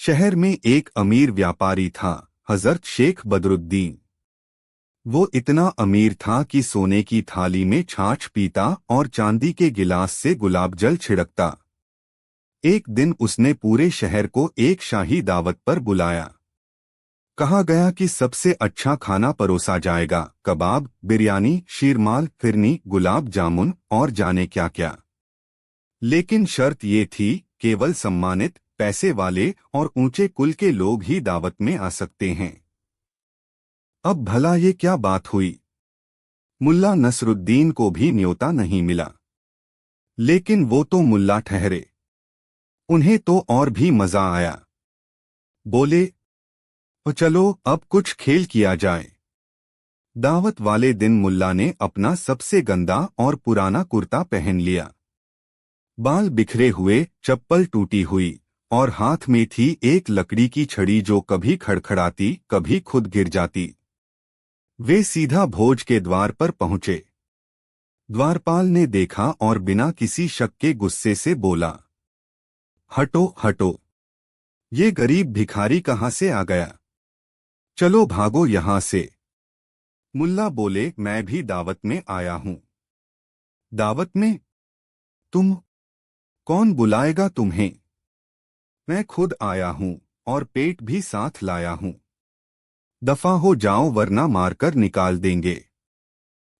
शहर में एक अमीर व्यापारी था, हजरत शेख बदरुद्दीन। वो इतना अमीर था कि सोने की थाली में छाछ पीता और चांदी के गिलास से गुलाब जल छिड़कता। एक दिन उसने पूरे शहर को एक शाही दावत पर बुलाया। कहा गया कि सबसे अच्छा खाना परोसा जाएगा, कबाब, बिरयानी, शीरमाल, फिरनी, गुलाब जामुन और जाने क्या क्या। लेकिन शर्त ये थी, केवल सम्मानित, पैसे वाले और ऊंचे कुल के लोग ही दावत में आ सकते हैं। अब भला ये क्या बात हुई? मुल्ला नसरुद्दीन को भी न्योता नहीं मिला। लेकिन वो तो मुल्ला ठहरे। उन्हें तो और भी मजा आया। बोले, "ओ चलो अब कुछ खेल किया जाए।" दावत वाले दिन मुल्ला ने अपना सबसे गंदा और पुराना कुर्ता पहन लिया। बाल बिखरे हुए, चप्पल टूटी हुई और हाथ में थी एक लकड़ी की छड़ी जो कभी खड़खड़ाती, कभी खुद गिर जाती। वे सीधा भोज के द्वार पर पहुंचे। द्वारपाल ने देखा और बिना किसी शक के गुस्से से बोला, "हटो हटो, ये गरीब भिखारी कहाँ से आ गया? चलो भागो यहाँ से।" मुल्ला बोले, "मैं भी दावत में आया हूँ।" "दावत में? तुम? कौन बुलाएगा तुम्हें? मैं खुद आया हूँ और पेट भी साथ लाया हूँ। दफा हो जाओ वरना मारकर निकाल देंगे।"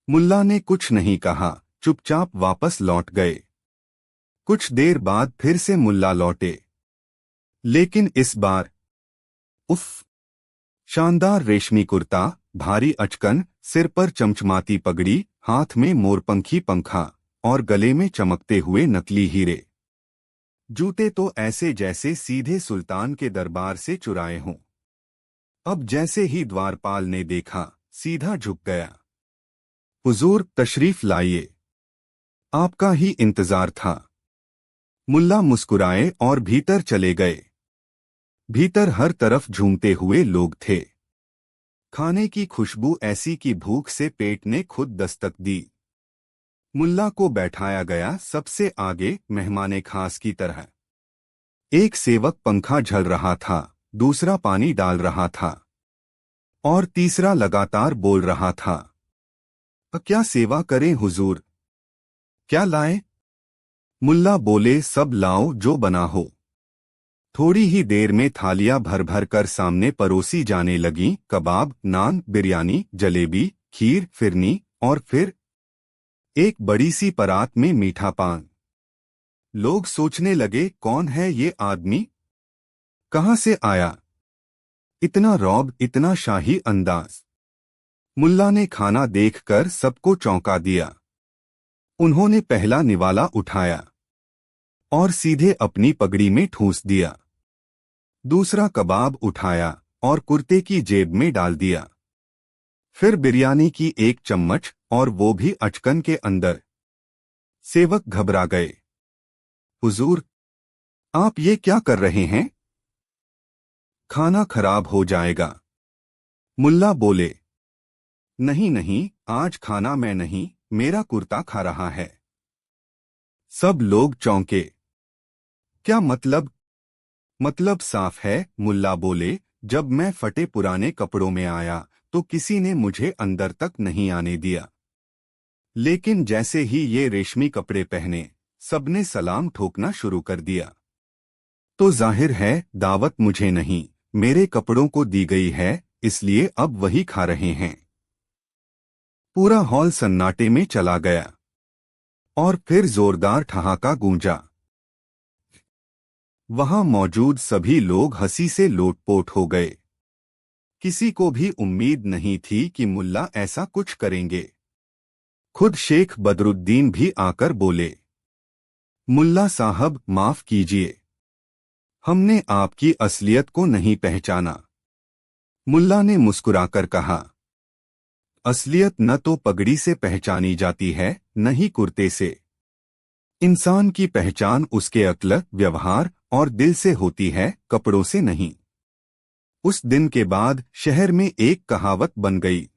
मुल्ला ने कुछ नहीं कहा, चुपचाप वापस लौट गए। कुछ देर बाद फिर से मुल्ला लौटे। लेकिन इस बार, उफ! शानदार रेशमी कुर्ता, भारी अचकन, सिर पर चमचमाती पगड़ी, हाथ में मोरपंखी पंखा और गले में चमकते हुए नकली हीरे। जूते तो ऐसे जैसे सीधे सुल्तान के दरबार से चुराए हों। अब जैसे ही द्वारपाल ने देखा, सीधा झुक गया। हुजूर, तशरीफ लाइए, आपका ही इंतजार था। मुल्ला मुस्कुराए और भीतर चले गए। भीतर हर तरफ झूमते हुए लोग थे। खाने की खुशबू ऐसी कि भूख से पेट ने खुद दस्तक दी। मुल्ला को बैठाया गया सबसे आगे, मेहमाने खास की तरह। एक सेवक पंखा झल रहा था, दूसरा पानी डाल रहा था और तीसरा लगातार बोल रहा था, क्या सेवा करें हुजूर? क्या लाएं?" मुल्ला बोले, "सब लाओ जो बना हो।" थोड़ी ही देर में थालियां भर भर कर सामने परोसी जाने लगीं, कबाब, नान, बिरयानी, जलेबी, खीर, फिरनी और फिर एक बड़ी सी परात में मीठा पान। लोग सोचने लगे, कौन है ये आदमी? कहाँ से आया? इतना रौब, इतना शाही अंदाज। मुल्ला ने खाना देखकर सबको चौंका दिया। उन्होंने पहला निवाला उठाया और सीधे अपनी पगड़ी में ठूंस दिया। दूसरा कबाब उठाया और कुर्ते की जेब में डाल दिया। फिर बिरयानी की एक चम्मच और वो भी अचकन के अंदर। सेवक घबरा गए। हुजूर, आप ये क्या कर रहे हैं? खाना खराब हो जाएगा। मुल्ला बोले, नहीं नहीं, आज खाना मैं नहीं, मेरा कुर्ता खा रहा है। सब लोग चौंके। क्या मतलब? मतलब साफ है, मुल्ला बोले, जब मैं फटे पुराने कपड़ों में आया तो किसी ने मुझे अंदर तक नहीं आने दिया। लेकिन जैसे ही ये रेशमी कपड़े पहने, सबने सलाम ठोकना शुरू कर दिया। तो जाहिर है दावत मुझे नहीं, मेरे कपड़ों को दी गई है, इसलिए अब वही खा रहे हैं। पूरा हॉल सन्नाटे में चला गया और फिर जोरदार ठहाका गूंजा। वहां मौजूद सभी लोग हंसी से लोटपोट हो गए। किसी को भी उम्मीद नहीं थी कि मुल्ला ऐसा कुछ करेंगे। खुद शेख बदरुद्दीन भी आकर बोले, मुल्ला साहब, माफ कीजिए, हमने आपकी असलियत को नहीं पहचाना। मुल्ला ने मुस्कुराकर कहा, असलियत न तो पगड़ी से पहचानी जाती है, न ही कुर्ते से। इंसान की पहचान उसके अक्ल, व्यवहार और दिल से होती है, कपड़ों से नहीं। उस दिन के बाद शहर में एक कहावत बन गई,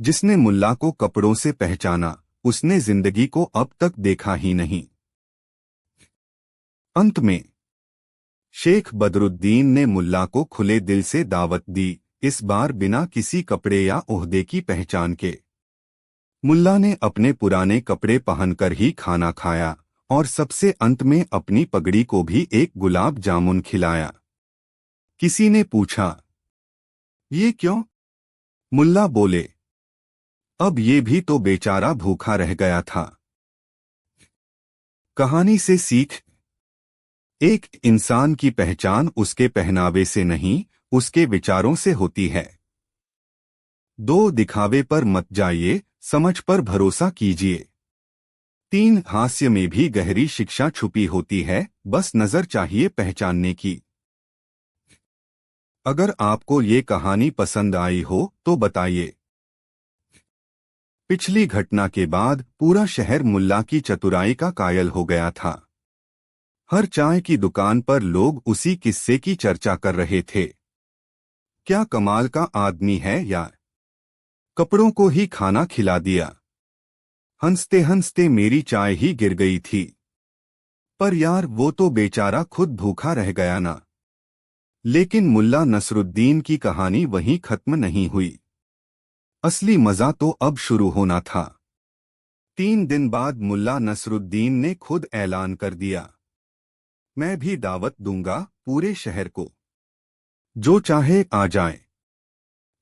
जिसने मुल्ला को कपड़ों से पहचाना, उसने जिंदगी को अब तक देखा ही नहीं। अंत में शेख बदरुद्दीन ने मुल्ला को खुले दिल से दावत दी, इस बार बिना किसी कपड़े या ओहदे की पहचान के। मुल्ला ने अपने पुराने कपड़े पहनकर ही खाना खाया और सबसे अंत में अपनी पगड़ी को भी एक गुलाब जामुन खिलाया। किसी ने पूछा, ये क्यों? मुल्ला बोले, अब ये भी तो बेचारा भूखा रह गया था। कहानी से सीख, एक इंसान की पहचान उसके पहनावे से नहीं, उसके विचारों से होती है। 2 दिखावे पर मत जाइए, समझ पर भरोसा कीजिए। 3 हास्य में भी गहरी शिक्षा छुपी होती है, बस नजर चाहिए पहचानने की। अगर आपको ये कहानी पसंद आई हो तो बताइए। पिछली घटना के बाद पूरा शहर मुल्ला की चतुराई का कायल हो गया था। हर चाय की दुकान पर लोग उसी किस्से की चर्चा कर रहे थे। क्या कमाल का आदमी है यार, कपड़ों को ही खाना खिला दिया। हंसते हंसते मेरी चाय ही गिर गई थी। पर यार वो तो बेचारा खुद भूखा रह गया ना। लेकिन मुल्ला नसरुद्दीन की कहानी वहीं खत्म नहीं हुई। असली मजा तो अब शुरू होना था। 3 दिन बाद मुल्ला नसरुद्दीन ने खुद ऐलान कर दिया, मैं भी दावत दूंगा पूरे शहर को, जो चाहे आ जाए।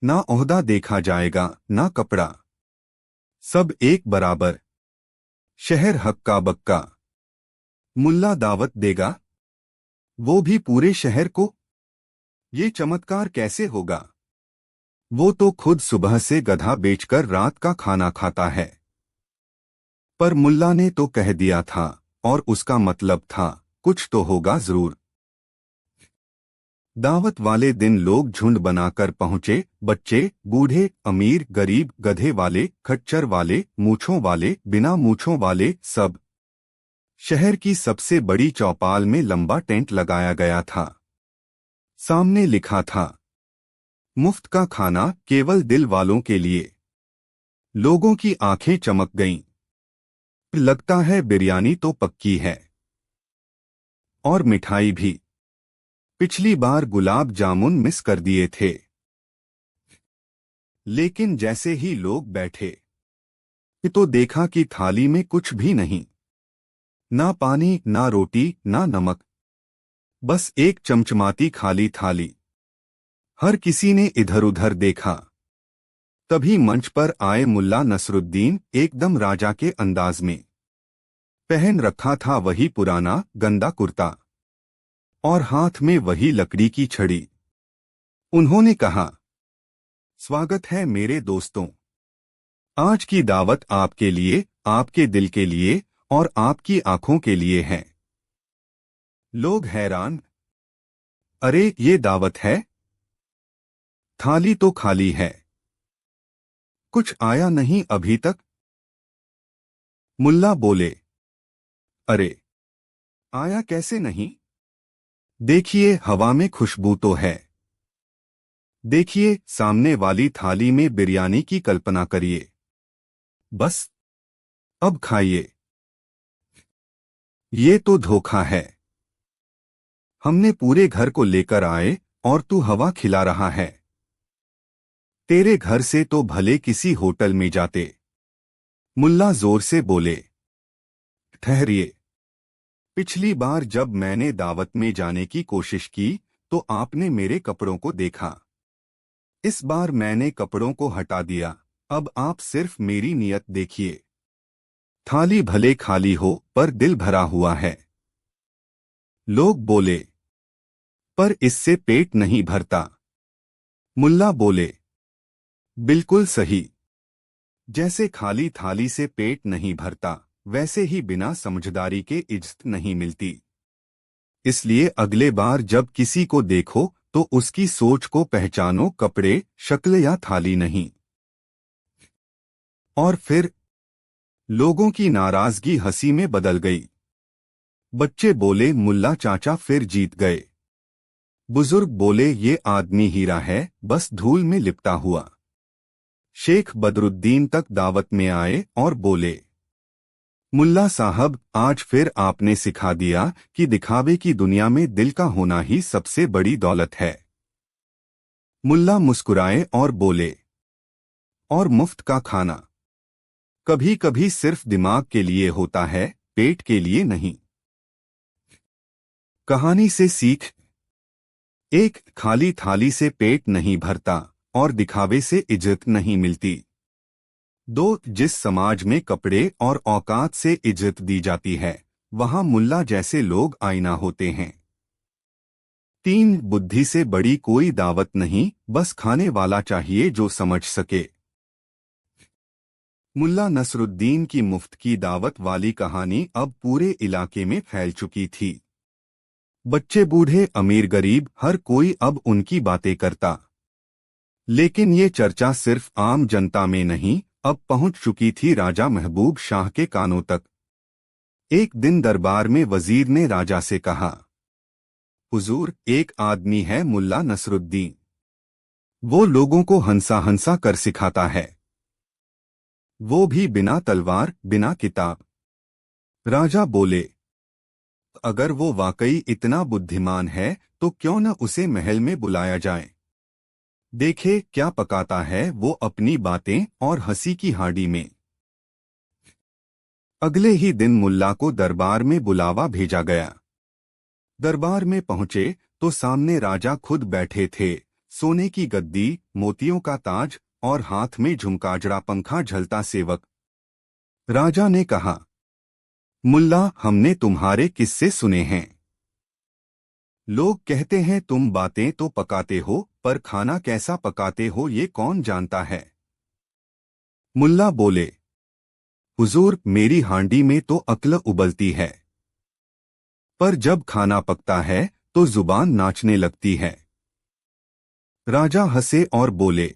ना ओहदा देखा जाएगा ना कपड़ा, सब एक बराबर। शहर हक्का बक्का। मुल्ला दावत देगा, वो भी पूरे शहर को। ये चमत्कार कैसे होगा? वो तो खुद सुबह से गधा बेचकर रात का खाना खाता है। पर मुल्ला ने तो कह दिया था, और उसका मतलब था कुछ तो होगा जरूर। दावत वाले दिन लोग झुंड बनाकर पहुंचे, बच्चे, बूढ़े, अमीर, गरीब, गधे वाले, खच्चर वाले, मूछों वाले, बिना मूछों वाले, सब। शहर की सबसे बड़ी चौपाल में लंबा टेंट लगाया गया था। सामने लिखा था, मुफ्त का खाना केवल दिल वालों के लिए। लोगों की आंखें चमक गईं। लगता है बिरयानी तो पक्की है। और मिठाई भी। पिछली बार गुलाब जामुन मिस कर दिए थे। लेकिन जैसे ही लोग बैठे तो देखा कि थाली में कुछ भी नहीं। ना पानी, ना रोटी, ना नमक, बस एक चमचमाती खाली थाली। हर किसी ने इधर उधर देखा। तभी मंच पर आए मुल्ला नसरुद्दीन, एकदम राजा के अंदाज में। पहन रखा था वही पुराना गंदा कुर्ता और हाथ में वही लकड़ी की छड़ी। उन्होंने कहा, स्वागत है मेरे दोस्तों। आज की दावत आपके लिए, आपके दिल के लिए और आपकी आंखों के लिए है। लोग हैरान, अरे ये दावत है? थाली तो खाली है। कुछ आया नहीं अभी तक? मुल्ला बोले, अरे आया कैसे नहीं? देखिए हवा में खुशबू तो है। देखिए सामने वाली थाली में बिरयानी की कल्पना करिए। बस अब खाइए। ये तो धोखा है। हमने पूरे घर को लेकर आए और तू हवा खिला रहा है। तेरे घर से तो भले किसी होटल में जाते। मुल्ला जोर से बोले, ठहरिए। पिछली बार जब मैंने दावत में जाने की कोशिश की तो आपने मेरे कपड़ों को देखा। इस बार मैंने कपड़ों को हटा दिया, अब आप सिर्फ मेरी नियत देखिए। थाली भले खाली हो पर दिल भरा हुआ है। लोग बोले, पर इससे पेट नहीं भरता। मुल्ला बोले, बिल्कुल सही। जैसे खाली थाली से पेट नहीं भरता, वैसे ही बिना समझदारी के इज्जत नहीं मिलती। इसलिए अगले बार जब किसी को देखो तो उसकी सोच को पहचानो, कपड़े, शक्ल या थाली नहीं। और फिर लोगों की नाराजगी हंसी में बदल गई। बच्चे बोले, मुल्ला चाचा फिर जीत गए। बुजुर्ग बोले, ये आदमी हीरा है, बस धूल में लिपटा हुआ। शेख बदरुद्दीन तक दावत में आए और बोले, मुल्ला साहब, आज फिर आपने सिखा दिया कि दिखावे की दुनिया में दिल का होना ही सबसे बड़ी दौलत है। मुल्ला मुस्कुराए और बोले, और मुफ्त का खाना कभी कभी सिर्फ दिमाग के लिए होता है, पेट के लिए नहीं। कहानी से सीख। एक, खाली थाली से पेट नहीं भरता और दिखावे से इज्जत नहीं मिलती। दो, जिस समाज में कपड़े और औकात से इज्जत दी जाती है, वहां मुल्ला जैसे लोग आईना होते हैं। तीन, बुद्धि से बड़ी कोई दावत नहीं, बस खाने वाला चाहिए जो समझ सके। मुल्ला नसरुद्दीन की मुफ्त की दावत वाली कहानी अब पूरे इलाके में फैल चुकी थी। बच्चे बूढ़े अमीर गरीब हर कोई अब उनकी बातें करता। लेकिन ये चर्चा सिर्फ आम जनता में नहीं, अब पहुंच चुकी थी राजा महबूब शाह के कानों तक। एक दिन दरबार में वजीर ने राजा से कहा, हुजूर, एक आदमी है मुल्ला नसरुद्दीन। वो लोगों को हंसा हंसा कर सिखाता है, वो भी बिना तलवार बिना किताब। राजा बोले, अगर वो वाकई इतना बुद्धिमान है तो क्यों न उसे महल में बुलाया जाए, देखे क्या पकाता है वो अपनी बातें और हंसी की हांडी में। अगले ही दिन मुल्ला को दरबार में बुलावा भेजा गया। दरबार में पहुंचे तो सामने राजा खुद बैठे थे, सोने की गद्दी, मोतियों का ताज और हाथ में झुमकाजड़ा पंखा झलता सेवक। राजा ने कहा, मुल्ला, हमने तुम्हारे किस्से सुने हैं। लोग कहते हैं तुम बातें तो पकाते हो, पर खाना कैसा पकाते हो ये कौन जानता है। मुल्ला बोले, हुजूर, मेरी हांडी में तो अक्ल उबलती है, पर जब खाना पकता है तो जुबान नाचने लगती है। राजा हंसे और बोले,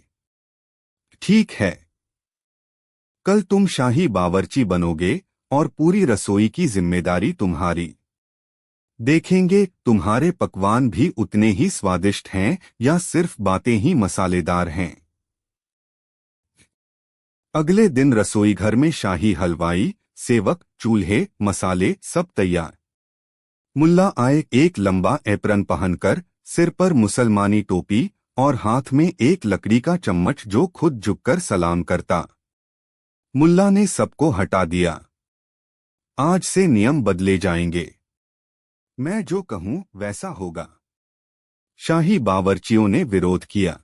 ठीक है, कल तुम शाही बावर्ची बनोगे और पूरी रसोई की जिम्मेदारी तुम्हारी। देखेंगे तुम्हारे पकवान भी उतने ही स्वादिष्ट हैं या सिर्फ बातें ही मसालेदार हैं। अगले दिन रसोई घर में शाही हलवाई, सेवक, चूल्हे, मसाले सब तैयार। मुल्ला आए एक लंबा एप्रन पहनकर, सिर पर मुसलमानी टोपी और हाथ में एक लकड़ी का चम्मच जो खुद झुककर सलाम करता। मुल्ला ने सबको हटा दिया। आज से नियम बदले जाएंगे, मैं जो कहूं वैसा होगा। शाही बावर्चियों ने विरोध किया,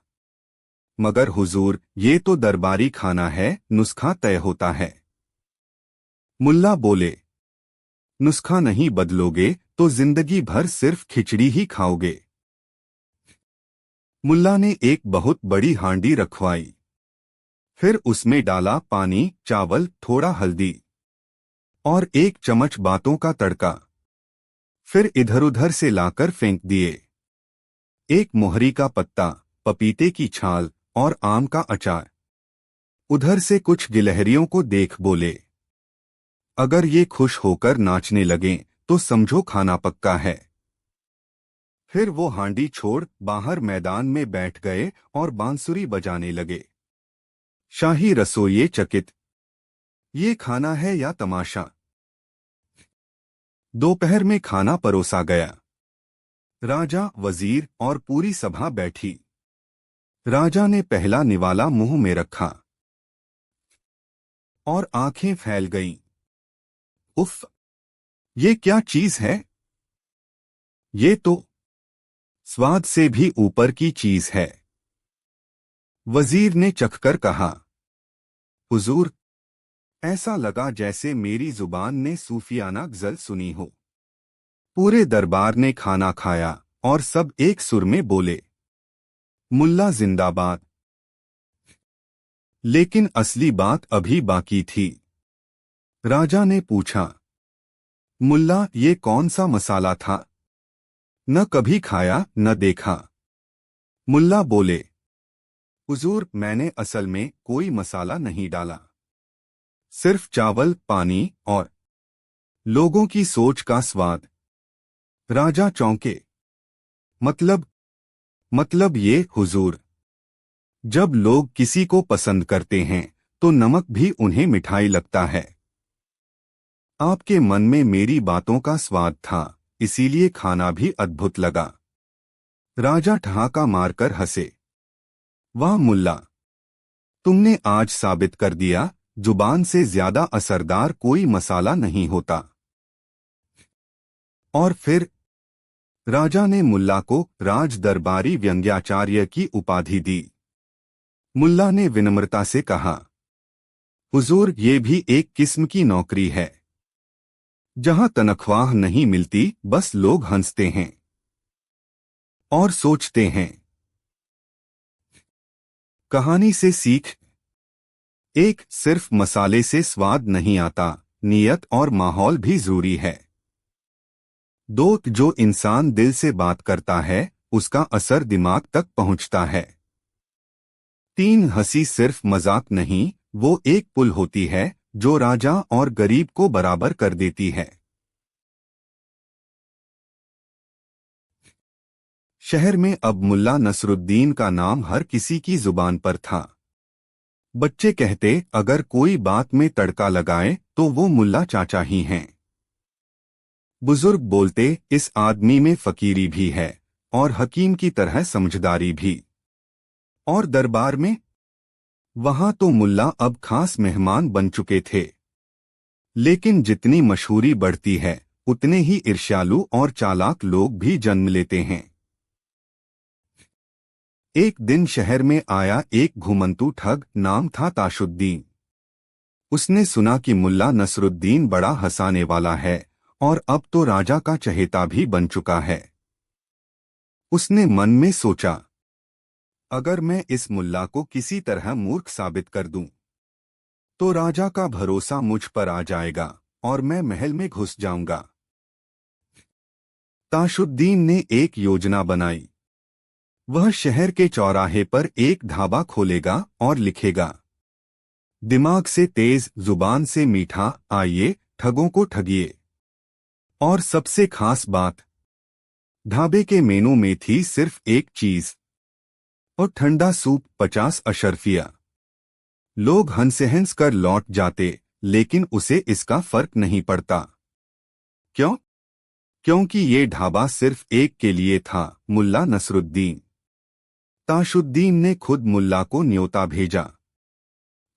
मगर हुजूर, ये तो दरबारी खाना है, नुस्खा तय होता है। मुल्ला बोले, नुस्खा नहीं बदलोगे तो जिंदगी भर सिर्फ खिचड़ी ही खाओगे। मुल्ला ने एक बहुत बड़ी हांडी रखवाई, फिर उसमें डाला पानी, चावल, थोड़ा हल्दी और एक चम्मच बातों का तड़का। फिर इधर उधर से लाकर फेंक दिए। एक मोहरी का पत्ता, पपीते की छाल और आम का अचार। उधर से कुछ गिलहरियों को देख बोले, अगर ये खुश होकर नाचने लगें तो समझो खाना पक्का है। फिर वो हांडी छोड़ बाहर मैदान में बैठ गए और बांसुरी बजाने लगे। शाही रसोइये चकित, ये खाना है या तमाशा। दोपहर में खाना परोसा गया। राजा, वजीर और पूरी सभा बैठी। राजा ने पहला निवाला मुंह में रखा और आंखें फैल गईं। उफ, ये क्या चीज है? ये तो स्वाद से भी ऊपर की चीज है। वजीर ने चखकर कहा, हुजूर, ऐसा लगा जैसे मेरी जुबान ने सूफियाना गजल सुनी हो। पूरे दरबार ने खाना खाया और सब एक सुर में बोले, मुल्ला जिंदाबाद। लेकिन असली बात अभी बाकी थी। राजा ने पूछा, मुल्ला, ये कौन सा मसाला था? न कभी खाया न देखा। मुल्ला बोले, हुजूर, मैंने असल में कोई मसाला नहीं डाला, सिर्फ चावल, पानी और लोगों की सोच का स्वाद। राजा चौंके। मतलब ये हुजूर, जब लोग किसी को पसंद करते हैं तो नमक भी उन्हें मिठाई लगता है। आपके मन में मेरी बातों का स्वाद था, इसीलिए खाना भी अद्भुत लगा। राजा ठहाका मारकर हंसे। वाह मुल्ला, तुमने आज साबित कर दिया, जुबान से ज्यादा असरदार कोई मसाला नहीं होता। और फिर राजा ने मुल्ला को राज दरबारी व्यंग्याचार्य की उपाधि दी। मुल्ला ने विनम्रता से कहा, हुजूर, ये भी एक किस्म की नौकरी है जहां तनख्वाह नहीं मिलती, बस लोग हंसते हैं और सोचते हैं। कहानी से सीख। एक, सिर्फ मसाले से स्वाद नहीं आता, नियत और माहौल भी जरूरी है। दो, जो इंसान दिल से बात करता है उसका असर दिमाग तक पहुंचता है। तीन, हंसी सिर्फ मजाक नहीं, वो एक पुल होती है जो राजा और गरीब को बराबर कर देती है। शहर में अब मुल्ला नसरुद्दीन का नाम हर किसी की जुबान पर था। बच्चे कहते, अगर कोई बात में तड़का लगाए तो वो मुल्ला चाचा ही हैं। बुजुर्ग बोलते, इस आदमी में फकीरी भी है और हकीम की तरह समझदारी भी। और दरबार में, वहां तो मुल्ला अब खास मेहमान बन चुके थे। लेकिन जितनी मशहूरी बढ़ती है उतने ही ईर्ष्यालु और चालाक लोग भी जन्म लेते हैं। एक दिन शहर में आया एक घुमंतू ठग, नाम था ताशुद्दीन। उसने सुना कि मुल्ला नसरुद्दीन बड़ा हंसाने वाला है और अब तो राजा का चहेता भी बन चुका है। उसने मन में सोचा, अगर मैं इस मुल्ला को किसी तरह मूर्ख साबित कर दूं, तो राजा का भरोसा मुझ पर आ जाएगा और मैं महल में घुस जाऊंगा। ताशुद्दीन ने एक योजना बनाई। वह शहर के चौराहे पर एक ढाबा खोलेगा और लिखेगा, दिमाग से तेज, जुबान से मीठा, आइए ठगों को ठगिए। और सबसे खास बात, ढाबे के मेनू में थी सिर्फ एक चीज, और ठंडा सूप 50 अशर्फिया। लोग हंस कर लौट जाते, लेकिन उसे इसका फर्क नहीं पड़ता। क्यों? क्योंकि ये ढाबा सिर्फ एक के लिए था, मुल्ला नसरुद्दीन। ताशुद्दीन ने खुद मुल्ला को न्योता भेजा।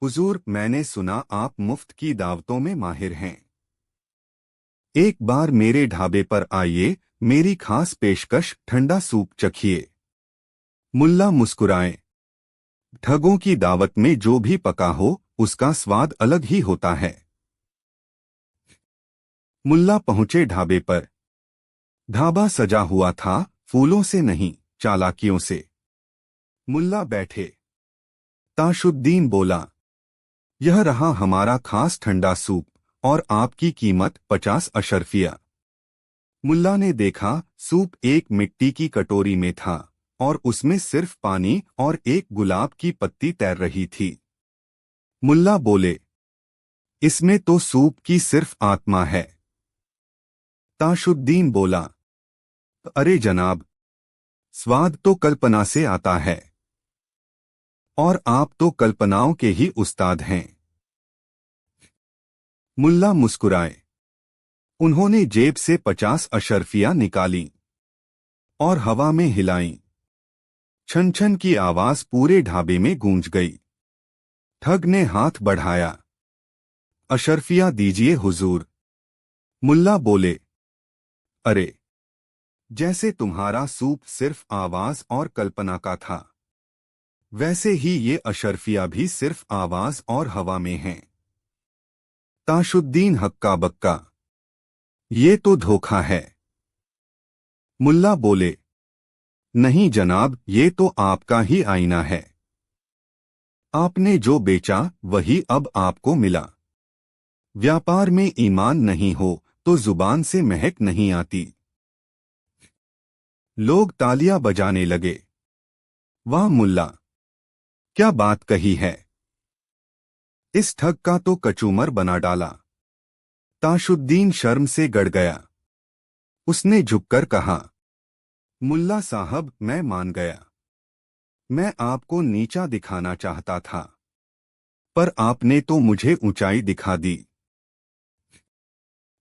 हुजूर, मैंने सुना आप मुफ्त की दावतों में माहिर हैं। एक बार मेरे ढाबे पर आइए, मेरी खास पेशकश, ठंडा सूप चखिए। मुल्ला मुस्कुराए। ठगों की दावत में जो भी पका हो उसका स्वाद अलग ही होता है। मुल्ला पहुंचे ढाबे पर। ढाबा सजा हुआ था, फूलों से नहीं, चालाकियों से। मुल्ला बैठे। ताशुद्दीन बोला, यह रहा हमारा खास ठंडा सूप और आपकी कीमत 50 अशर्फिया। मुल्ला ने देखा, सूप एक मिट्टी की कटोरी में था और उसमें सिर्फ पानी और एक गुलाब की पत्ती तैर रही थी। मुल्ला बोले, इसमें तो सूप की सिर्फ आत्मा है। ताशुद्दीन बोला, अरे जनाब, स्वाद तो कल्पना से आता है और आप तो कल्पनाओं के ही उस्ताद हैं। मुल्ला मुस्कुराए। उन्होंने जेब से 50 अशर्फियां निकाली और हवा में हिलाईं। छन छन की आवाज पूरे ढाबे में गूंज गई। ठग ने हाथ बढ़ाया। अशर्फिया दीजिए हुजूर। मुल्ला बोले, अरे, जैसे तुम्हारा सूप सिर्फ आवाज और कल्पना का था, वैसे ही ये अशर्फिया भी सिर्फ आवाज और हवा में हैं। ताशुद्दीन हक्का बक्का, ये तो धोखा है। मुल्ला बोले, नहीं जनाब, ये तो आपका ही आईना है। आपने जो बेचा वही अब आपको मिला। व्यापार में ईमान नहीं हो तो जुबान से महक नहीं आती। लोग तालियां बजाने लगे। वाह मुल्ला, क्या बात कही है। इस ठग का तो कचूमर बना डाला। ताशुद्दीन शर्म से गड़ गया। उसने झुककर कहा, मुल्ला साहब, मैं मान गया। मैं आपको नीचा दिखाना चाहता था, पर आपने तो मुझे ऊंचाई दिखा दी।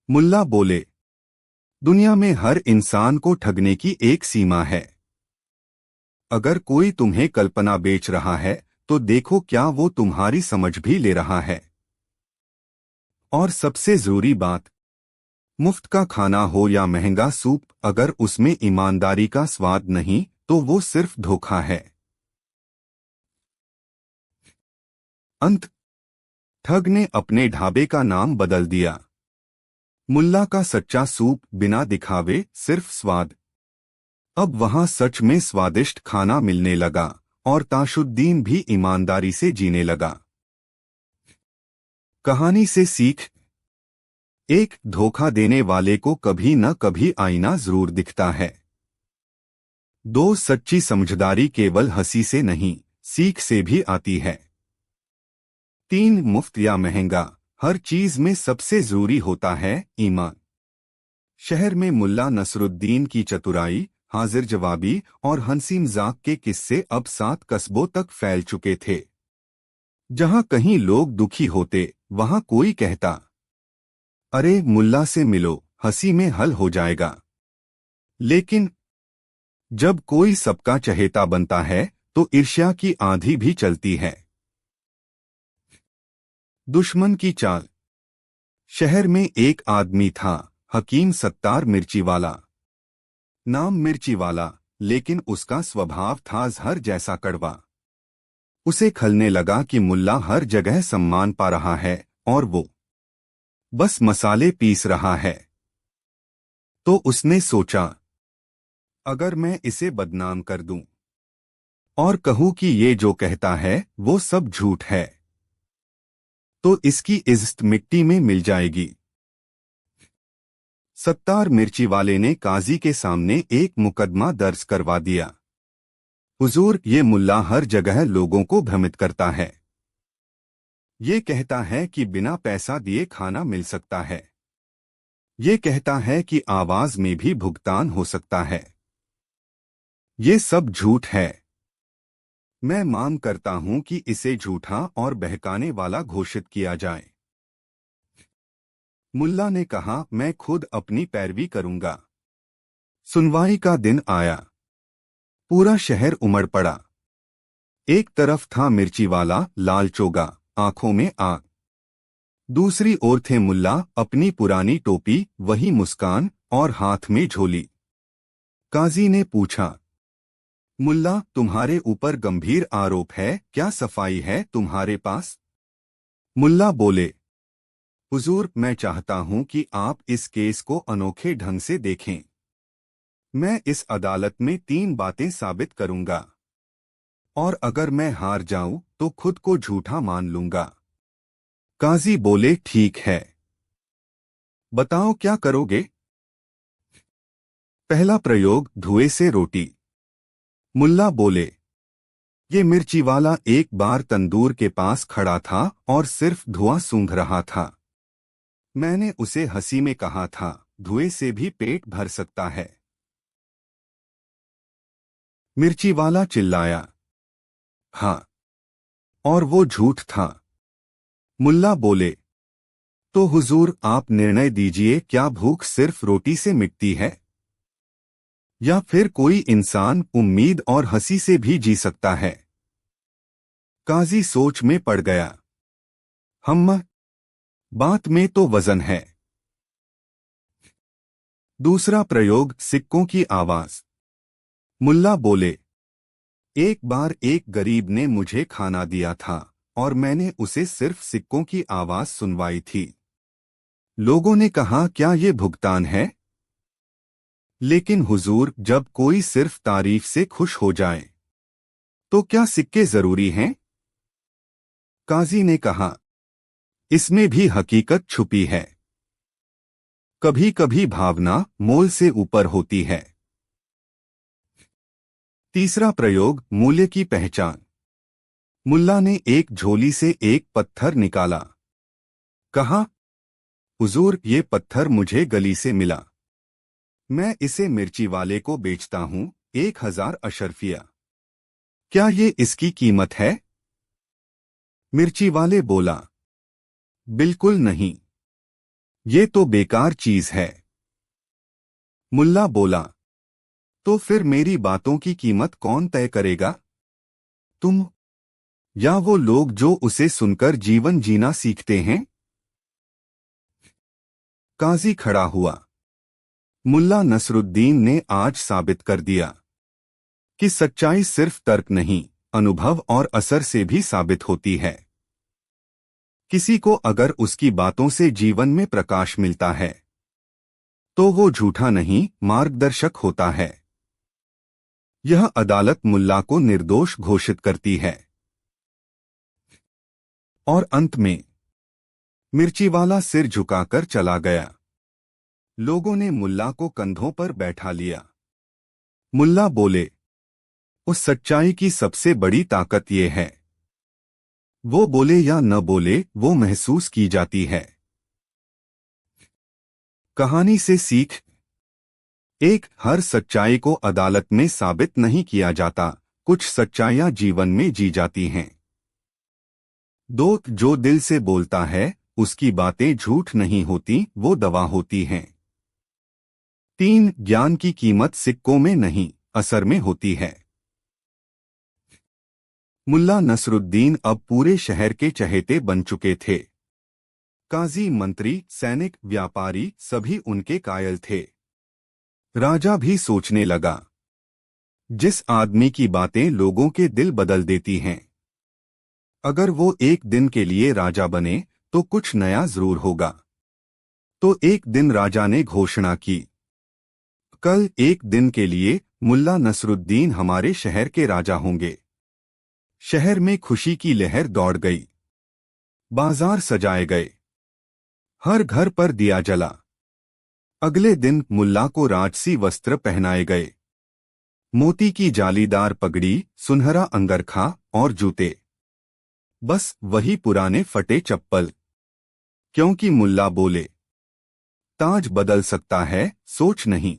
मुल्ला बोले, दुनिया में हर इंसान को ठगने की एक सीमा है। अगर कोई तुम्हें कल्पना बेच रहा है तो देखो क्या वो तुम्हारी समझ भी ले रहा है। और सबसे जरूरी बात, मुफ्त का खाना हो या महंगा सूप, अगर उसमें ईमानदारी का स्वाद नहीं तो वो सिर्फ धोखा है। अंत, ठग ने अपने ढाबे का नाम बदल दिया। मुल्ला का सच्चा सूप बिना दिखावे, सिर्फ स्वाद। अब वहां सच में स्वादिष्ट खाना मिलने लगा और ताशुद्दीन भी ईमानदारी से जीने लगा। कहानी से सीख, एक धोखा देने वाले को कभी न कभी आईना जरूर दिखता है। दो, सच्ची समझदारी केवल हंसी से नहीं, सीख से भी आती है। तीन, मुफ्त या महंगा, हर चीज में सबसे जरूरी होता है ईमान। शहर में मुल्ला नसरुद्दीन की चतुराई, हाजिर जवाबी और हंसी मजाक के किस्से अब 7 कस्बों तक फैल चुके थे। जहां कहीं लोग दुखी होते वहां कोई कहता, अरे मुल्ला से मिलो, हंसी में हल हो जाएगा। लेकिन जब कोई सबका चहेता बनता है तो ईर्ष्या की आंधी भी चलती है। दुश्मन की चाल। शहर में एक आदमी था, हकीम सत्तार मिर्चीवाला। नाम मिर्चीवाला, लेकिन उसका स्वभाव था जहर जैसा कड़वा। उसे खलने लगा कि मुल्ला हर जगह सम्मान पा रहा है और वो बस मसाले पीस रहा है। तो उसने सोचा, अगर मैं इसे बदनाम कर दूं और कहूं कि ये जो कहता है वो सब झूठ है, तो इसकी इज्जत मिट्टी में मिल जाएगी। सत्तार मिर्ची वाले ने काजी के सामने एक मुकदमा दर्ज करवा दिया। हुजूर, ये मुल्ला हर जगह लोगों को भ्रमित करता है। ये कहता है कि बिना पैसा दिए खाना मिल सकता है। ये कहता है कि आवाज में भी भुगतान हो सकता है। ये सब झूठ है। मैं मांग करता हूं कि इसे झूठा और बहकाने वाला घोषित किया जाए। मुल्ला ने कहा, मैं खुद अपनी पैरवी करूंगा। सुनवाई का दिन आया। पूरा शहर उमड़ पड़ा। एक तरफ था मिर्चीवाला, लाल चोगा, आंखों में आग। दूसरी ओर थे मुल्ला, अपनी पुरानी टोपी, वही मुस्कान और हाथ में झोली। काजी ने पूछा, मुल्ला, तुम्हारे ऊपर गंभीर आरोप है, क्या सफाई है तुम्हारे पास? मुल्ला बोले, हुजूर, मैं चाहता हूं कि आप इस केस को अनोखे ढंग से देखें। मैं इस अदालत में 3 बातें साबित करूंगा, और अगर मैं हार जाऊं तो खुद को झूठा मान लूंगा। काजी बोले, ठीक है, बताओ क्या करोगे? पहला प्रयोग, धुएं से रोटी। मुल्ला बोले, ये मिर्चीवाला एक बार तंदूर के पास खड़ा था और सिर्फ धुआं सूंघ रहा था। मैंने उसे हंसी में कहा था, धुएं से भी पेट भर सकता है। मिर्चीवाला चिल्लाया, हाँ, और वो झूठ था। मुल्ला बोले, तो हुजूर, आप निर्णय दीजिए, क्या भूख सिर्फ रोटी से मिटती है, या फिर कोई इंसान उम्मीद और हंसी से भी जी सकता है? काजी सोच में पड़ गया। हम बात में तो वजन है। दूसरा प्रयोग, सिक्कों की आवाज। मुल्ला बोले, एक बार एक गरीब ने मुझे खाना दिया था और मैंने उसे सिर्फ सिक्कों की आवाज सुनवाई थी। लोगों ने कहा, क्या ये भुगतान है? लेकिन हुजूर, जब कोई सिर्फ तारीफ से खुश हो जाए तो क्या सिक्के जरूरी हैं? काजी ने कहा, इसमें भी हकीकत छुपी है। कभी कभी भावना मोल से ऊपर होती है। तीसरा प्रयोग, मूल्य की पहचान। मुल्ला ने एक झोली से एक पत्थर निकाला। कहा, हुजूर, ये पत्थर मुझे गली से मिला। मैं इसे मिर्ची वाले को बेचता हूं, 1000 अशरफिया। क्या ये इसकी कीमत है? मिर्ची वाले बोला, बिल्कुल नहीं। ये तो बेकार चीज है। मुल्ला बोला, तो फिर मेरी बातों की कीमत कौन तय करेगा? तुम या वो लोग जो उसे सुनकर जीवन जीना सीखते हैं? काजी खड़ा हुआ। मुल्ला नसरुद्दीन ने आज साबित कर दिया कि सच्चाई सिर्फ तर्क नहीं, अनुभव और असर से भी साबित होती है। किसी को अगर उसकी बातों से जीवन में प्रकाश मिलता है तो वो झूठा नहीं, मार्गदर्शक होता है। यह अदालत मुल्ला को निर्दोष घोषित करती है। और अंत में मिर्चीवाला सिर झुकाकर चला गया। लोगों ने मुल्ला को कंधों पर बैठा लिया। मुल्ला बोले, उस सच्चाई की सबसे बड़ी ताकत ये है, वो बोले या न बोले वो महसूस की जाती है। कहानी से सीख। एक, हर सच्चाई को अदालत में साबित नहीं किया जाता, कुछ सच्चाइयां जीवन में जी जाती हैं। दो, जो दिल से बोलता है उसकी बातें झूठ नहीं होती, वो दवा होती हैं। तीन, ज्ञान की कीमत सिक्कों में नहीं, असर में होती है। मुल्ला नसरुद्दीन अब पूरे शहर के चहेते बन चुके थे। काजी, मंत्री, सैनिक, व्यापारी सभी उनके कायल थे। राजा भी सोचने लगा, जिस आदमी की बातें लोगों के दिल बदल देती हैं, अगर वो एक दिन के लिए राजा बने तो कुछ नया जरूर होगा। तो एक दिन राजा ने घोषणा की, कल एक दिन के लिए मुल्ला नसरुद्दीन हमारे शहर के राजा होंगे। शहर में खुशी की लहर दौड़ गई। बाजार सजाए गए, हर घर पर दिया जला। अगले दिन मुल्ला को राजसी वस्त्र पहनाए गए, मोती की जालीदार पगड़ी, सुनहरा अंगरखा और जूते। बस वही पुराने फटे चप्पल, क्योंकि मुल्ला बोले, ताज बदल सकता है, सोच नहीं।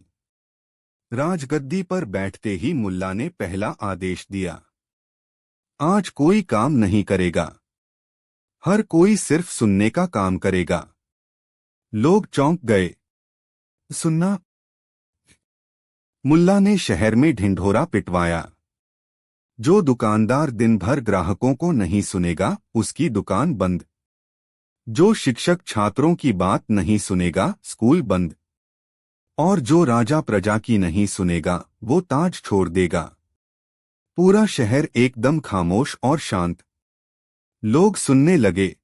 राजगद्दी पर बैठते ही मुल्ला ने पहला आदेश दिया, आज कोई काम नहीं करेगा, हर कोई सिर्फ सुनने का काम करेगा। लोग चौंक गए। सुनना? मुल्ला ने शहर में ढिंढोरा पिटवाया। जो दुकानदार दिन भर ग्राहकों को नहीं सुनेगा, उसकी दुकान बंद। जो शिक्षक छात्रों की बात नहीं सुनेगा, स्कूल बंद। और जो राजा प्रजा की नहीं सुनेगा, वो ताज छोड़ देगा। पूरा शहर एकदम खामोश और शांत। लोग सुनने लगे,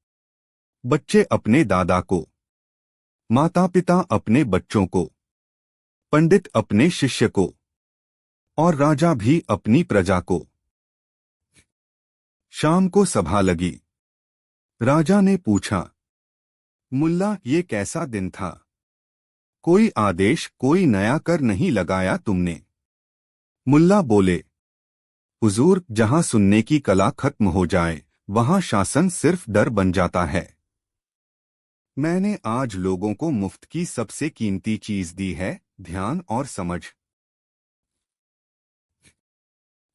बच्चे अपने दादा को, माता पिता अपने बच्चों को, पंडित अपने शिष्य को, और राजा भी अपनी प्रजा को। शाम को सभा लगी। राजा ने पूछा, मुल्ला, ये कैसा दिन था? कोई आदेश, कोई नया कर नहीं लगाया तुमने? मुल्ला बोले, हुजूर, जहां सुनने की कला खत्म हो जाए वहां शासन सिर्फ डर बन जाता है। मैंने आज लोगों को मुफ्त की सबसे कीमती चीज दी है, ध्यान और समझ।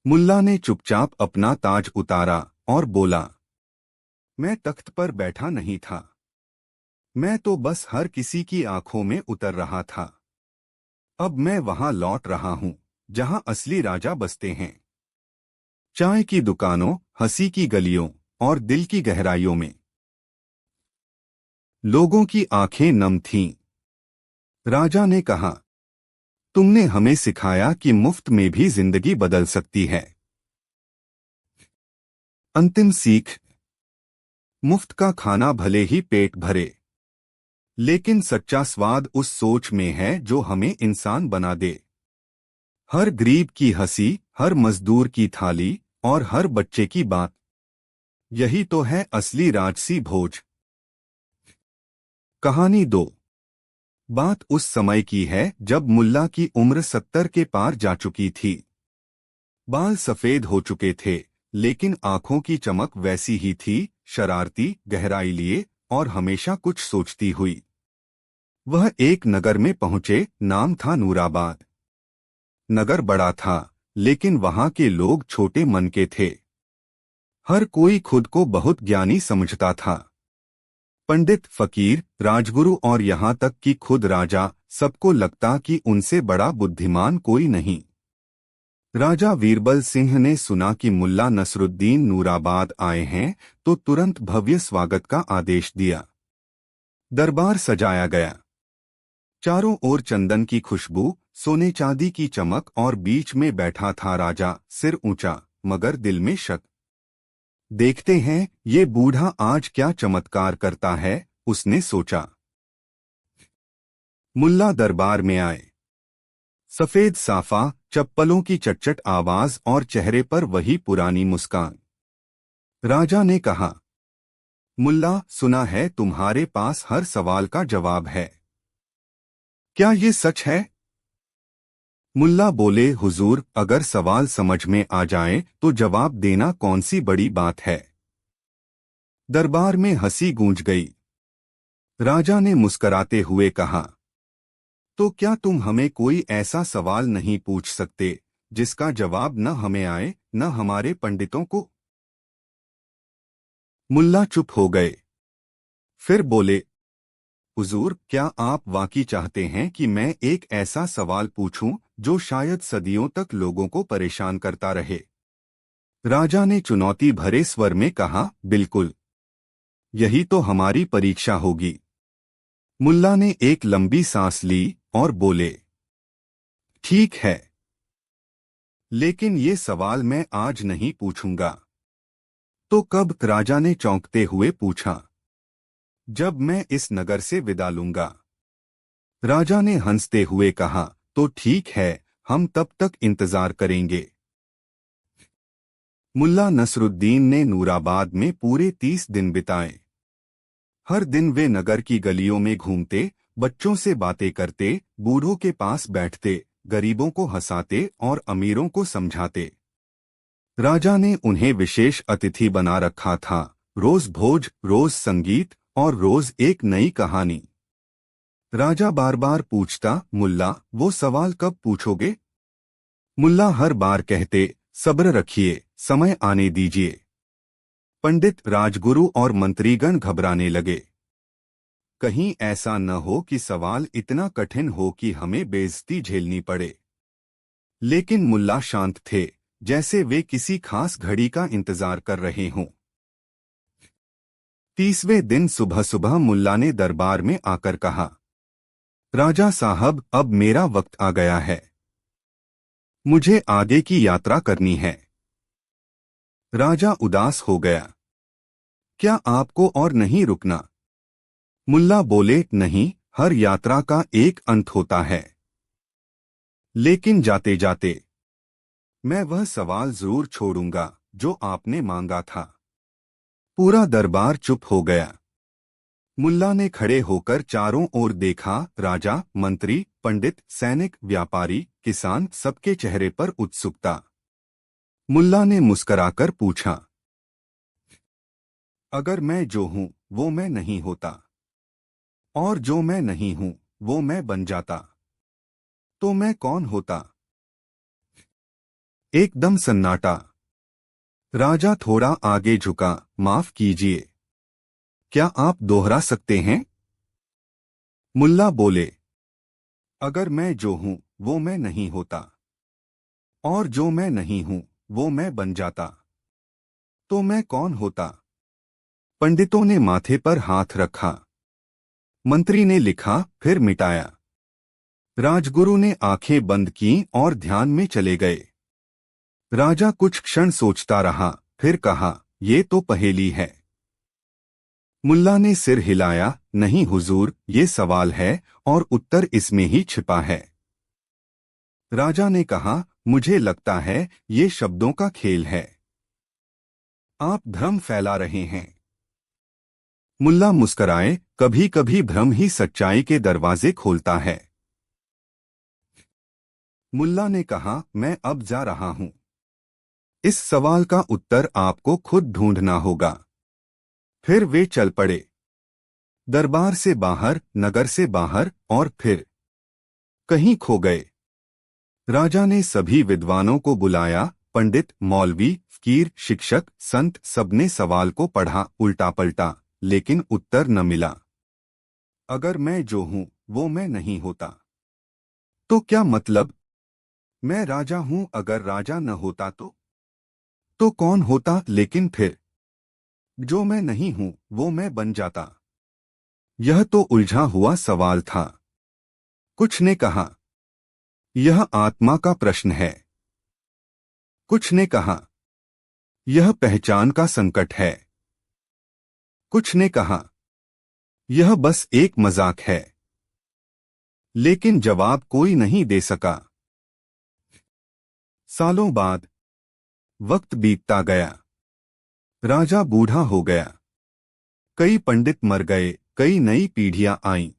मुल्ला ने चुपचाप अपना ताज उतारा और बोला, मैं तख्त पर बैठा नहीं था, मैं तो बस हर किसी की आंखों में उतर रहा था। अब मैं वहां लौट रहा हूं जहां असली राजा बसते हैं। चाय की दुकानों, हंसी की गलियों और दिल की गहराइयों में। लोगों की आंखें नम थीं। राजा ने कहा, तुमने हमें सिखाया कि मुफ्त में भी जिंदगी बदल सकती है। अंतिम सीख। मुफ्त का खाना भले ही पेट भरे, लेकिन सच्चा स्वाद उस सोच में है जो हमें इंसान बना दे। हर गरीब की हंसी, हर मजदूर की थाली और हर बच्चे की बात, यही तो है असली राजसी भोज। कहानी 2। बात उस समय की है जब मुल्ला की उम्र 70 के पार जा चुकी थी। बाल सफेद हो चुके थे, लेकिन आंखों की चमक वैसी ही थी, शरारती, गहराई लिए और हमेशा कुछ सोचती हुई। वह एक नगर में पहुंचे, नाम था नूराबाद। नगर बड़ा था, लेकिन वहां के लोग छोटे मन के थे। हर कोई खुद को बहुत ज्ञानी समझता था। पंडित, फकीर, राजगुरु और यहाँ तक कि खुद राजा, सबको लगता कि उनसे बड़ा बुद्धिमान कोई नहीं। राजा बीरबल सिंह ने सुना कि मुल्ला नसरुद्दीन नूराबाद आए हैं तो तुरंत भव्य स्वागत का आदेश दिया। दरबार सजाया गया। चारों ओर चंदन की खुशबू, सोने चांदी की चमक और बीच में बैठा था राजा, सिर ऊंचा मगर दिल में शक। देखते हैं ये बूढ़ा आज क्या चमत्कार करता है, उसने सोचा। मुल्ला दरबार में आए। सफेद साफा, चप्पलों की चटचट आवाज और चेहरे पर वही पुरानी मुस्कान। राजा ने कहा, मुल्ला, सुना है तुम्हारे पास हर सवाल का जवाब है। क्या ये सच है? मुल्ला बोले, हुजूर, अगर सवाल समझ में आ जाए तो जवाब देना कौन सी बड़ी बात है। दरबार में हंसी गूंज गई। राजा ने मुस्कराते हुए कहा, तो क्या तुम हमें कोई ऐसा सवाल नहीं पूछ सकते जिसका जवाब न हमें आए न हमारे पंडितों को? मुल्ला चुप हो गए। फिर बोले, हुजूर, क्या आप वाकई चाहते हैं कि मैं एक ऐसा सवाल पूछूं जो शायद सदियों तक लोगों को परेशान करता रहे? राजा ने चुनौती भरे स्वर में कहा, बिल्कुल, यही तो हमारी परीक्षा होगी। मुल्ला ने एक लंबी सांस ली और बोले, ठीक है, लेकिन ये सवाल मैं आज नहीं पूछूंगा। तो कब? राजा ने चौंकते हुए पूछा। जब मैं इस नगर से विदा लूंगा। राजा ने हंसते हुए कहा, तो ठीक है, हम तब तक इंतजार करेंगे। मुल्ला नसरुद्दीन ने नूराबाद में पूरे 30 दिन बिताए। हर दिन वे नगर की गलियों में घूमते, बच्चों से बातें करते, बूढ़ों के पास बैठते, गरीबों को हंसाते और अमीरों को समझाते। राजा ने उन्हें विशेष अतिथि बना रखा था, रोज भोज, रोज संगीत और रोज एक नई कहानी। राजा बार बार पूछता, मुल्ला, वो सवाल कब पूछोगे? मुल्ला हर बार कहते, सब्र रखिए, समय आने दीजिए। पंडित, राजगुरु और मंत्रीगण घबराने लगे। कहीं ऐसा न हो कि सवाल इतना कठिन हो कि हमें बेइज्जती झेलनी पड़े। लेकिन मुल्ला शांत थे, जैसे वे किसी खास घड़ी का इंतजार कर रहे हों। 30वें दिन सुबह सुबह मुल्ला ने दरबार में आकर कहा, राजा साहब, अब मेरा वक्त आ गया है। मुझे आगे की यात्रा करनी है। राजा उदास हो गया। क्या आपको और नहीं रुकना? मुल्ला बोले, नहीं, हर यात्रा का एक अंत होता है। लेकिन जाते जाते मैं वह सवाल जरूर छोड़ूंगा जो आपने मांगा था। पूरा दरबार चुप हो गया। मुल्ला ने खड़े होकर चारों ओर देखा। राजा, मंत्री, पंडित, सैनिक, व्यापारी, किसान, सबके चेहरे पर उत्सुकता। मुल्ला ने मुस्कराकर पूछा, अगर मैं जो हूं वो मैं नहीं होता, और जो मैं नहीं हूं वो मैं बन जाता, तो मैं कौन होता? एकदम सन्नाटा। राजा थोड़ा आगे झुका, माफ कीजिए, क्या आप दोहरा सकते हैं? मुल्ला बोले, अगर मैं जो हूं वो मैं नहीं होता, और जो मैं नहीं हूं वो मैं बन जाता, तो मैं कौन होता? पंडितों ने माथे पर हाथ रखा। मंत्री ने लिखा, फिर मिटाया। राजगुरु ने आंखें बंद की और ध्यान में चले गए। राजा कुछ क्षण सोचता रहा, फिर कहा, ये तो पहेली है। मुल्ला ने सिर हिलाया, नहीं हुजूर, ये सवाल है और उत्तर इसमें ही छिपा है। राजा ने कहा, मुझे लगता है ये शब्दों का खेल है। आप भ्रम फैला रहे हैं। मुल्ला मुस्कराए, कभी कभी भ्रम ही सच्चाई के दरवाजे खोलता है। मुल्ला ने कहा, मैं अब जा रहा हूं। इस सवाल का उत्तर आपको खुद ढूंढना होगा। फिर वे चल पड़े। दरबार से बाहर, नगर से बाहर, और फिर कहीं खो गए। राजा ने सभी विद्वानों को बुलाया। पंडित, मौलवी, फकीर, शिक्षक, संत, सबने सवाल को पढ़ा, उल्टा पलटा, लेकिन उत्तर न मिला। अगर मैं जो हूं वो मैं नहीं होता तो क्या मतलब? मैं राजा हूं, अगर राजा न होता तो कौन होता? लेकिन फिर जो मैं नहीं हूं वो मैं बन जाता। यह तो उलझा हुआ सवाल था। कुछ ने कहा यह आत्मा का प्रश्न है। कुछ ने कहा यह पहचान का संकट है। कुछ ने कहा यह बस एक मजाक है। लेकिन जवाब कोई नहीं दे सका। सालों बाद वक्त बीतता गया। राजा बूढ़ा हो गया। कई पंडित मर गए, कई नई पीढ़ियां आईं।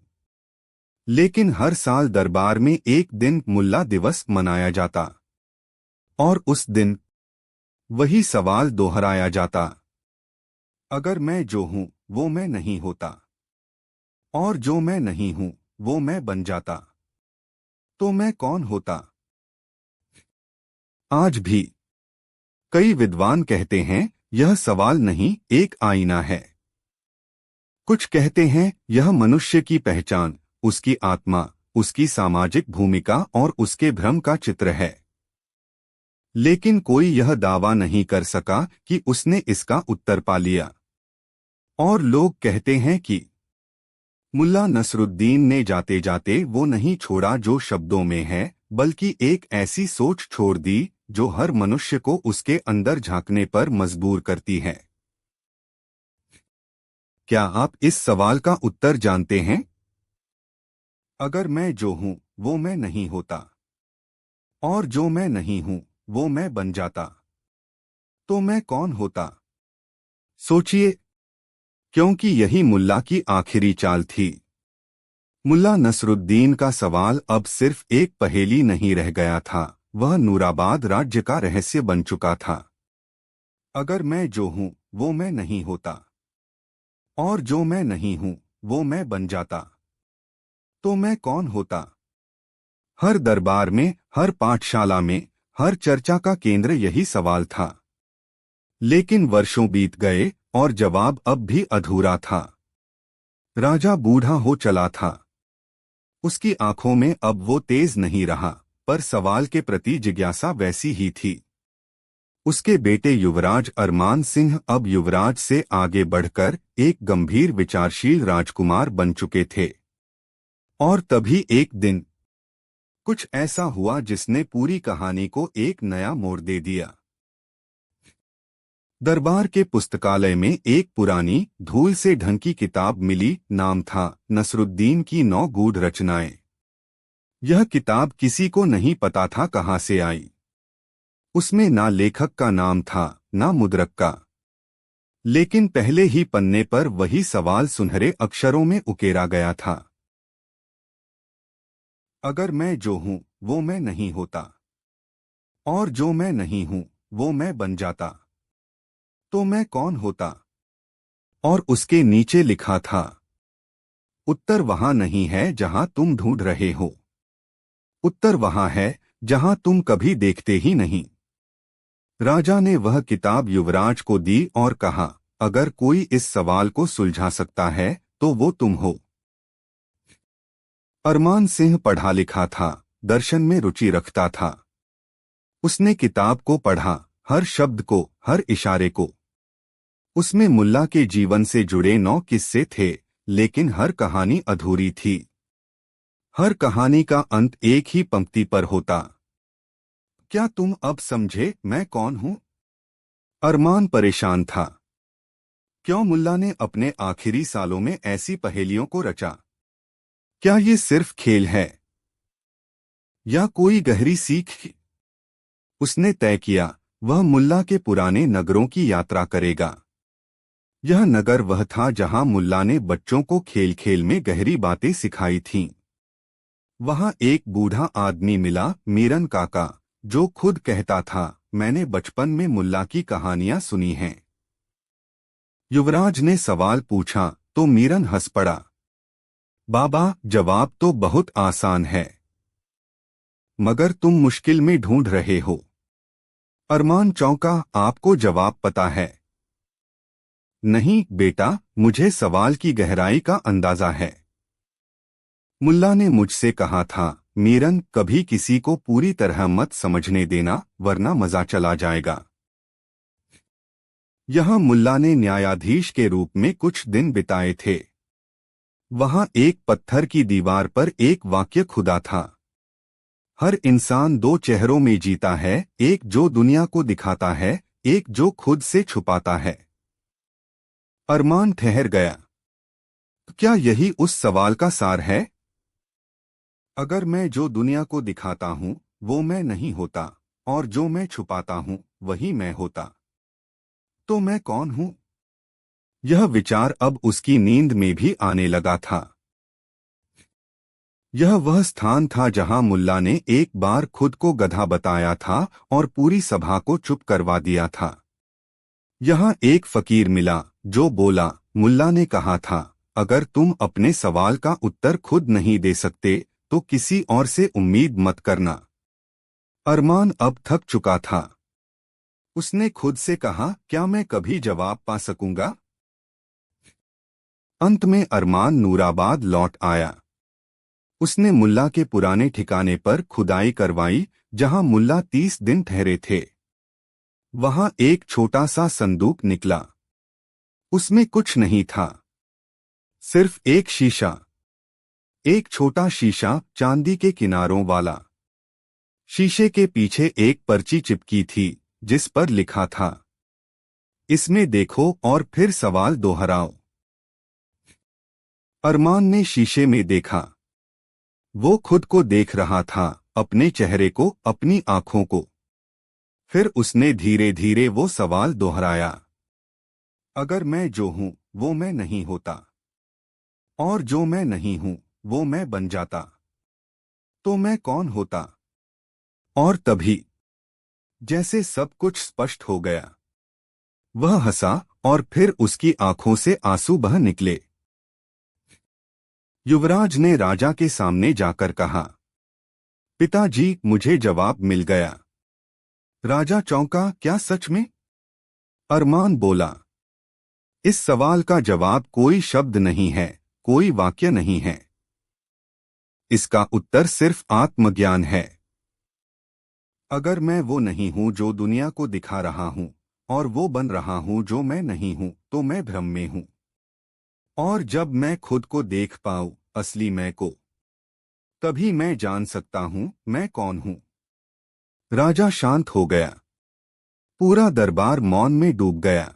लेकिन हर साल दरबार में एक दिन मुल्ला दिवस मनाया जाता और उस दिन वही सवाल दोहराया जाता। अगर मैं जो हूं वो मैं नहीं होता और जो मैं नहीं हूं वो मैं बन जाता तो मैं कौन होता? आज भी कई विद्वान कहते हैं यह सवाल नहीं, एक आईना है। कुछ कहते हैं यह मनुष्य की पहचान, उसकी आत्मा, उसकी सामाजिक भूमिका और उसके भ्रम का चित्र है। लेकिन कोई यह दावा नहीं कर सका कि उसने इसका उत्तर पा लिया। और लोग कहते हैं कि मुल्ला नसरुद्दीन ने जाते जाते वो नहीं छोड़ा जो शब्दों में है, बल्कि एक ऐसी सोच छोड़ दी जो हर मनुष्य को उसके अंदर झांकने पर मजबूर करती है। क्या आप इस सवाल का उत्तर जानते हैं? अगर मैं जो हूं वो मैं नहीं होता और जो मैं नहीं हूं वो मैं बन जाता तो मैं कौन होता? सोचिए, क्योंकि यही मुल्ला की आखिरी चाल थी। मुल्ला नसरुद्दीन का सवाल अब सिर्फ एक पहेली नहीं रह गया था, वह नूराबाद राज्य का रहस्य बन चुका था। अगर मैं जो हूं वो मैं नहीं होता और जो मैं नहीं हूं वो मैं बन जाता तो मैं कौन होता? हर दरबार में, हर पाठशाला में, हर चर्चा का केंद्र यही सवाल था। लेकिन वर्षों बीत गए और जवाब अब भी अधूरा था। राजा बूढ़ा हो चला था। उसकी आंखों में अब वो तेज नहीं रहा, पर सवाल के प्रति जिज्ञासा वैसी ही थी। उसके बेटे युवराज अरमान सिंह अब युवराज से आगे बढ़कर एक गंभीर विचारशील राजकुमार बन चुके थे। और तभी एक दिन कुछ ऐसा हुआ जिसने पूरी कहानी को एक नया मोड़ दे दिया। दरबार के पुस्तकालय में एक पुरानी, धूल से ढंकी किताब मिली। नाम था नसरुद्दीन की 9 गूढ़ रचनाएं। यह किताब किसी को नहीं पता था कहां से आई। उसमें ना लेखक का नाम था, ना मुद्रक का। लेकिन पहले ही पन्ने पर वही सवाल सुनहरे अक्षरों में उकेरा गया था। अगर मैं जो हूं वो मैं नहीं होता और जो मैं नहीं हूं वो मैं बन जाता तो मैं कौन होता? और उसके नीचे लिखा था, उत्तर वहां नहीं है जहां तुम ढूंढ रहे हो। उत्तर वहां है जहां तुम कभी देखते ही नहीं। राजा ने वह किताब युवराज को दी और कहा, अगर कोई इस सवाल को सुलझा सकता है तो वो तुम हो। अरमान सिंह पढ़ा लिखा था, दर्शन में रुचि रखता था। उसने किताब को पढ़ा, हर शब्द को, हर इशारे को। उसमें मुल्ला के जीवन से जुड़े 9 किस्से थे, लेकिन हर कहानी अधूरी थी। हर कहानी का अंत एक ही पंक्ति पर होता, क्या तुम अब समझे मैं कौन हूं? अरमान परेशान था। क्यों मुल्ला ने अपने आखिरी सालों में ऐसी पहेलियों को रचा? क्या ये सिर्फ खेल है या कोई गहरी सीख? उसने तय किया, वह मुल्ला के पुराने नगरों की यात्रा करेगा। यह नगर वह था जहां मुल्ला ने बच्चों को खेल खेल में गहरी बातें सिखाई थीं। वहां एक बूढ़ा आदमी मिला, मीरन काका, जो खुद कहता था, मैंने बचपन में मुल्ला की कहानियां सुनी हैं। युवराज ने सवाल पूछा तो मीरन हंस पड़ा, बाबा, जवाब तो बहुत आसान है, मगर तुम मुश्किल में ढूंढ रहे हो। अरमान चौंका, आपको जवाब पता है? नहीं बेटा, मुझे सवाल की गहराई का अंदाजा है। मुल्ला ने मुझसे कहा था, मीरन, कभी किसी को पूरी तरह मत समझने देना, वरना मजा चला जाएगा। यहाँ मुल्ला ने न्यायाधीश के रूप में कुछ दिन बिताए थे। वहाँ एक पत्थर की दीवार पर एक वाक्य खुदा था। हर इंसान दो चेहरों में जीता है, एक जो दुनिया को दिखाता है, एक जो खुद से छुपाता है। अरमान ठहर गया। क्या यही उस सवाल का सार है? अगर मैं जो दुनिया को दिखाता हूँ वो मैं नहीं होता, और जो मैं छुपाता हूँ वही मैं होता, तो मैं कौन हूँ? यह विचार अब उसकी नींद में भी आने लगा था। यह वह स्थान था जहां मुल्ला ने एक बार खुद को गधा बताया था और पूरी सभा को चुप करवा दिया था। यहाँ एक फकीर मिला जो बोला, मुल्ला ने कहा था, अगर तुम अपने सवाल का उत्तर खुद नहीं दे सकते तो किसी और से उम्मीद मत करना। अरमान अब थक चुका था। उसने खुद से कहा, क्या मैं कभी जवाब पा सकूंगा? अंत में अरमान नूराबाद लौट आया। उसने मुल्ला के पुराने ठिकाने पर खुदाई करवाई जहां मुल्ला 30 दिन ठहरे थे। वहां एक छोटा सा संदूक निकला। उसमें कुछ नहीं था, सिर्फ एक शीशा। एक छोटा शीशा, चांदी के किनारों वाला। शीशे के पीछे एक पर्ची चिपकी थी जिस पर लिखा था, इसमें देखो और फिर सवाल दोहराओ। अरमान ने शीशे में देखा। वो खुद को देख रहा था, अपने चेहरे को, अपनी आंखों को। फिर उसने धीरे धीरे वो सवाल दोहराया, अगर मैं जो हूं वो मैं नहीं होता, और जो मैं नहीं हूं वो मैं बन जाता, तो मैं कौन होता? और तभी जैसे सब कुछ स्पष्ट हो गया। वह हंसा और फिर उसकी आंखों से आंसू बह निकले। युवराज ने राजा के सामने जाकर कहा, पिताजी, मुझे जवाब मिल गया। राजा चौंका, क्या सच में? अरमान बोला, इस सवाल का जवाब कोई शब्द नहीं है, कोई वाक्य नहीं है। इसका उत्तर सिर्फ आत्मज्ञान है। अगर मैं वो नहीं हूं जो दुनिया को दिखा रहा हूं, और वो बन रहा हूं जो मैं नहीं हूं, तो मैं भ्रम में हूं। और जब मैं खुद को देख पाऊं, असली मैं को, तभी मैं जान सकता हूं मैं कौन हूं। राजा शांत हो गया। पूरा दरबार मौन में डूब गया।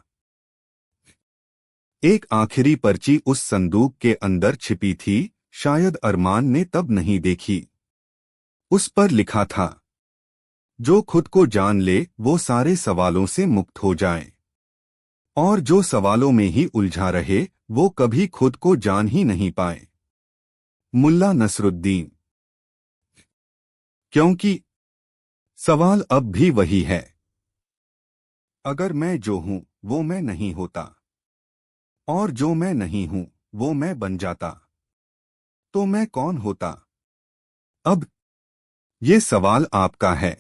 एक आखिरी पर्ची उस संदूक के अंदर छिपी थी, शायद अरमान ने तब नहीं देखी। उस पर लिखा था, जो खुद को जान ले वो सारे सवालों से मुक्त हो जाए, और जो सवालों में ही उलझा रहे वो कभी खुद को जान ही नहीं पाए। मुल्ला नसरुद्दीन। क्योंकि सवाल अब भी वही है, अगर मैं जो हूं वो मैं नहीं होता, और जो मैं नहीं हूं वो मैं बन जाता, तो मैं कौन होता? अब ये सवाल आपका है।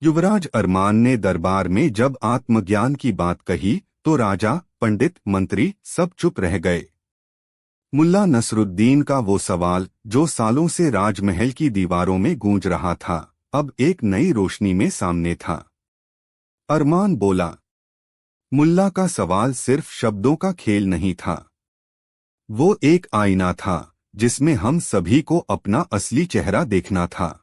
युवराज अरमान ने दरबार में जब आत्मज्ञान की बात कही तो राजा, पंडित, मंत्री सब चुप रह गए। मुल्ला नसरुद्दीन का वो सवाल जो सालों से राजमहल की दीवारों में गूंज रहा था, अब एक नई रोशनी में सामने था। अरमान बोला, मुल्ला का सवाल सिर्फ शब्दों का खेल नहीं था। वो एक आईना था जिसमें हम सभी को अपना असली चेहरा देखना था।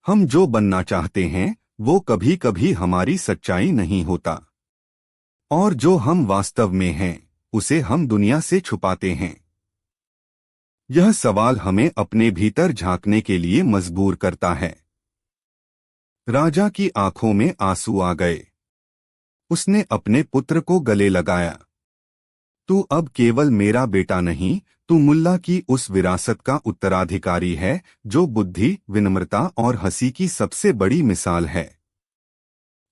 हम जो बनना चाहते हैं वो कभी कभी हमारी सच्चाई नहीं होता, और जो हम वास्तव में हैं उसे हम दुनिया से छुपाते हैं। यह सवाल हमें अपने भीतर झांकने के लिए मजबूर करता है। राजा की आंखों में आंसू आ गए। उसने अपने पुत्र को गले लगाया। तू अब केवल मेरा बेटा नहीं, तू मुल्ला की उस विरासत का उत्तराधिकारी है जो बुद्धि, विनम्रता और हंसी की सबसे बड़ी मिसाल है।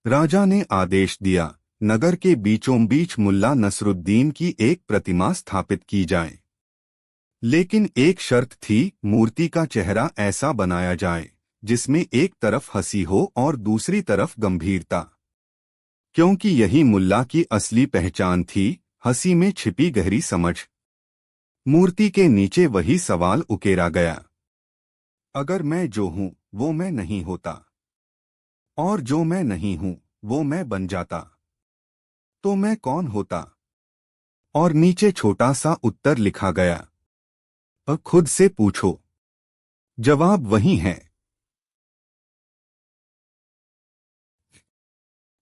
राजा ने आदेश दिया, नगर के बीचों बीच मुल्ला नसरुद्दीन की एक प्रतिमा स्थापित की जाए। लेकिन एक शर्त थी, मूर्ति का चेहरा ऐसा बनाया जाए जिसमें एक तरफ हंसी हो और दूसरी तरफ गंभीरता। क्योंकि यही मुल्ला की असली पहचान थी, हंसी में छिपी गहरी समझ। मूर्ति के नीचे वही सवाल उकेरा गया, अगर मैं जो हूं वो मैं नहीं होता, और जो मैं नहीं हूं वो मैं बन जाता, तो मैं कौन होता? और नीचे छोटा सा उत्तर लिखा गया, अब खुद से पूछो, जवाब वही है।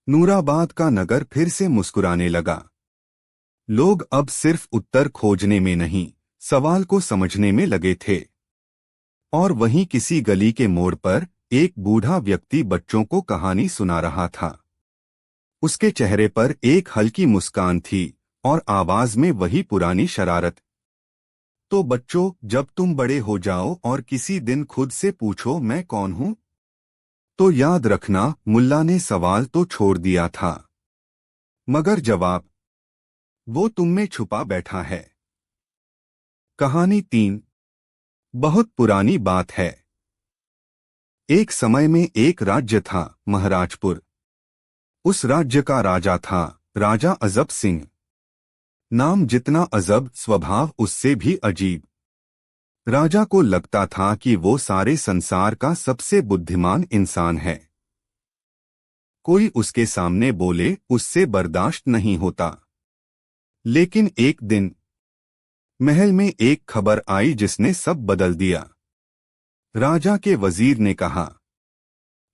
नूराबाद का नगर फिर से मुस्कुराने लगा। लोग अब सिर्फ उत्तर खोजने में नहीं, सवाल को समझने में लगे थे। और वहीं किसी गली के मोड़ पर एक बूढ़ा व्यक्ति बच्चों को कहानी सुना रहा था। उसके चेहरे पर एक हल्की मुस्कान थी और आवाज में वही पुरानी शरारत। तो बच्चों, जब तुम बड़े हो जाओ और किसी दिन खुद से पूछो मैं कौन हूं, तो याद रखना, मुल्ला ने सवाल तो छोड़ दिया था, मगर जवाब वो तुम में छुपा बैठा है। कहानी 3। बहुत पुरानी बात है। एक समय में एक राज्य था, महाराजपुर। उस राज्य का राजा था राजा अजब सिंह। नाम जितना अजब, स्वभाव उससे भी अजीब। राजा को लगता था कि वो सारे संसार का सबसे बुद्धिमान इंसान है। कोई उसके सामने बोले उससे बर्दाश्त नहीं होता। लेकिन एक दिन महल में एक खबर आई जिसने सब बदल दिया। राजा के वजीर ने कहा,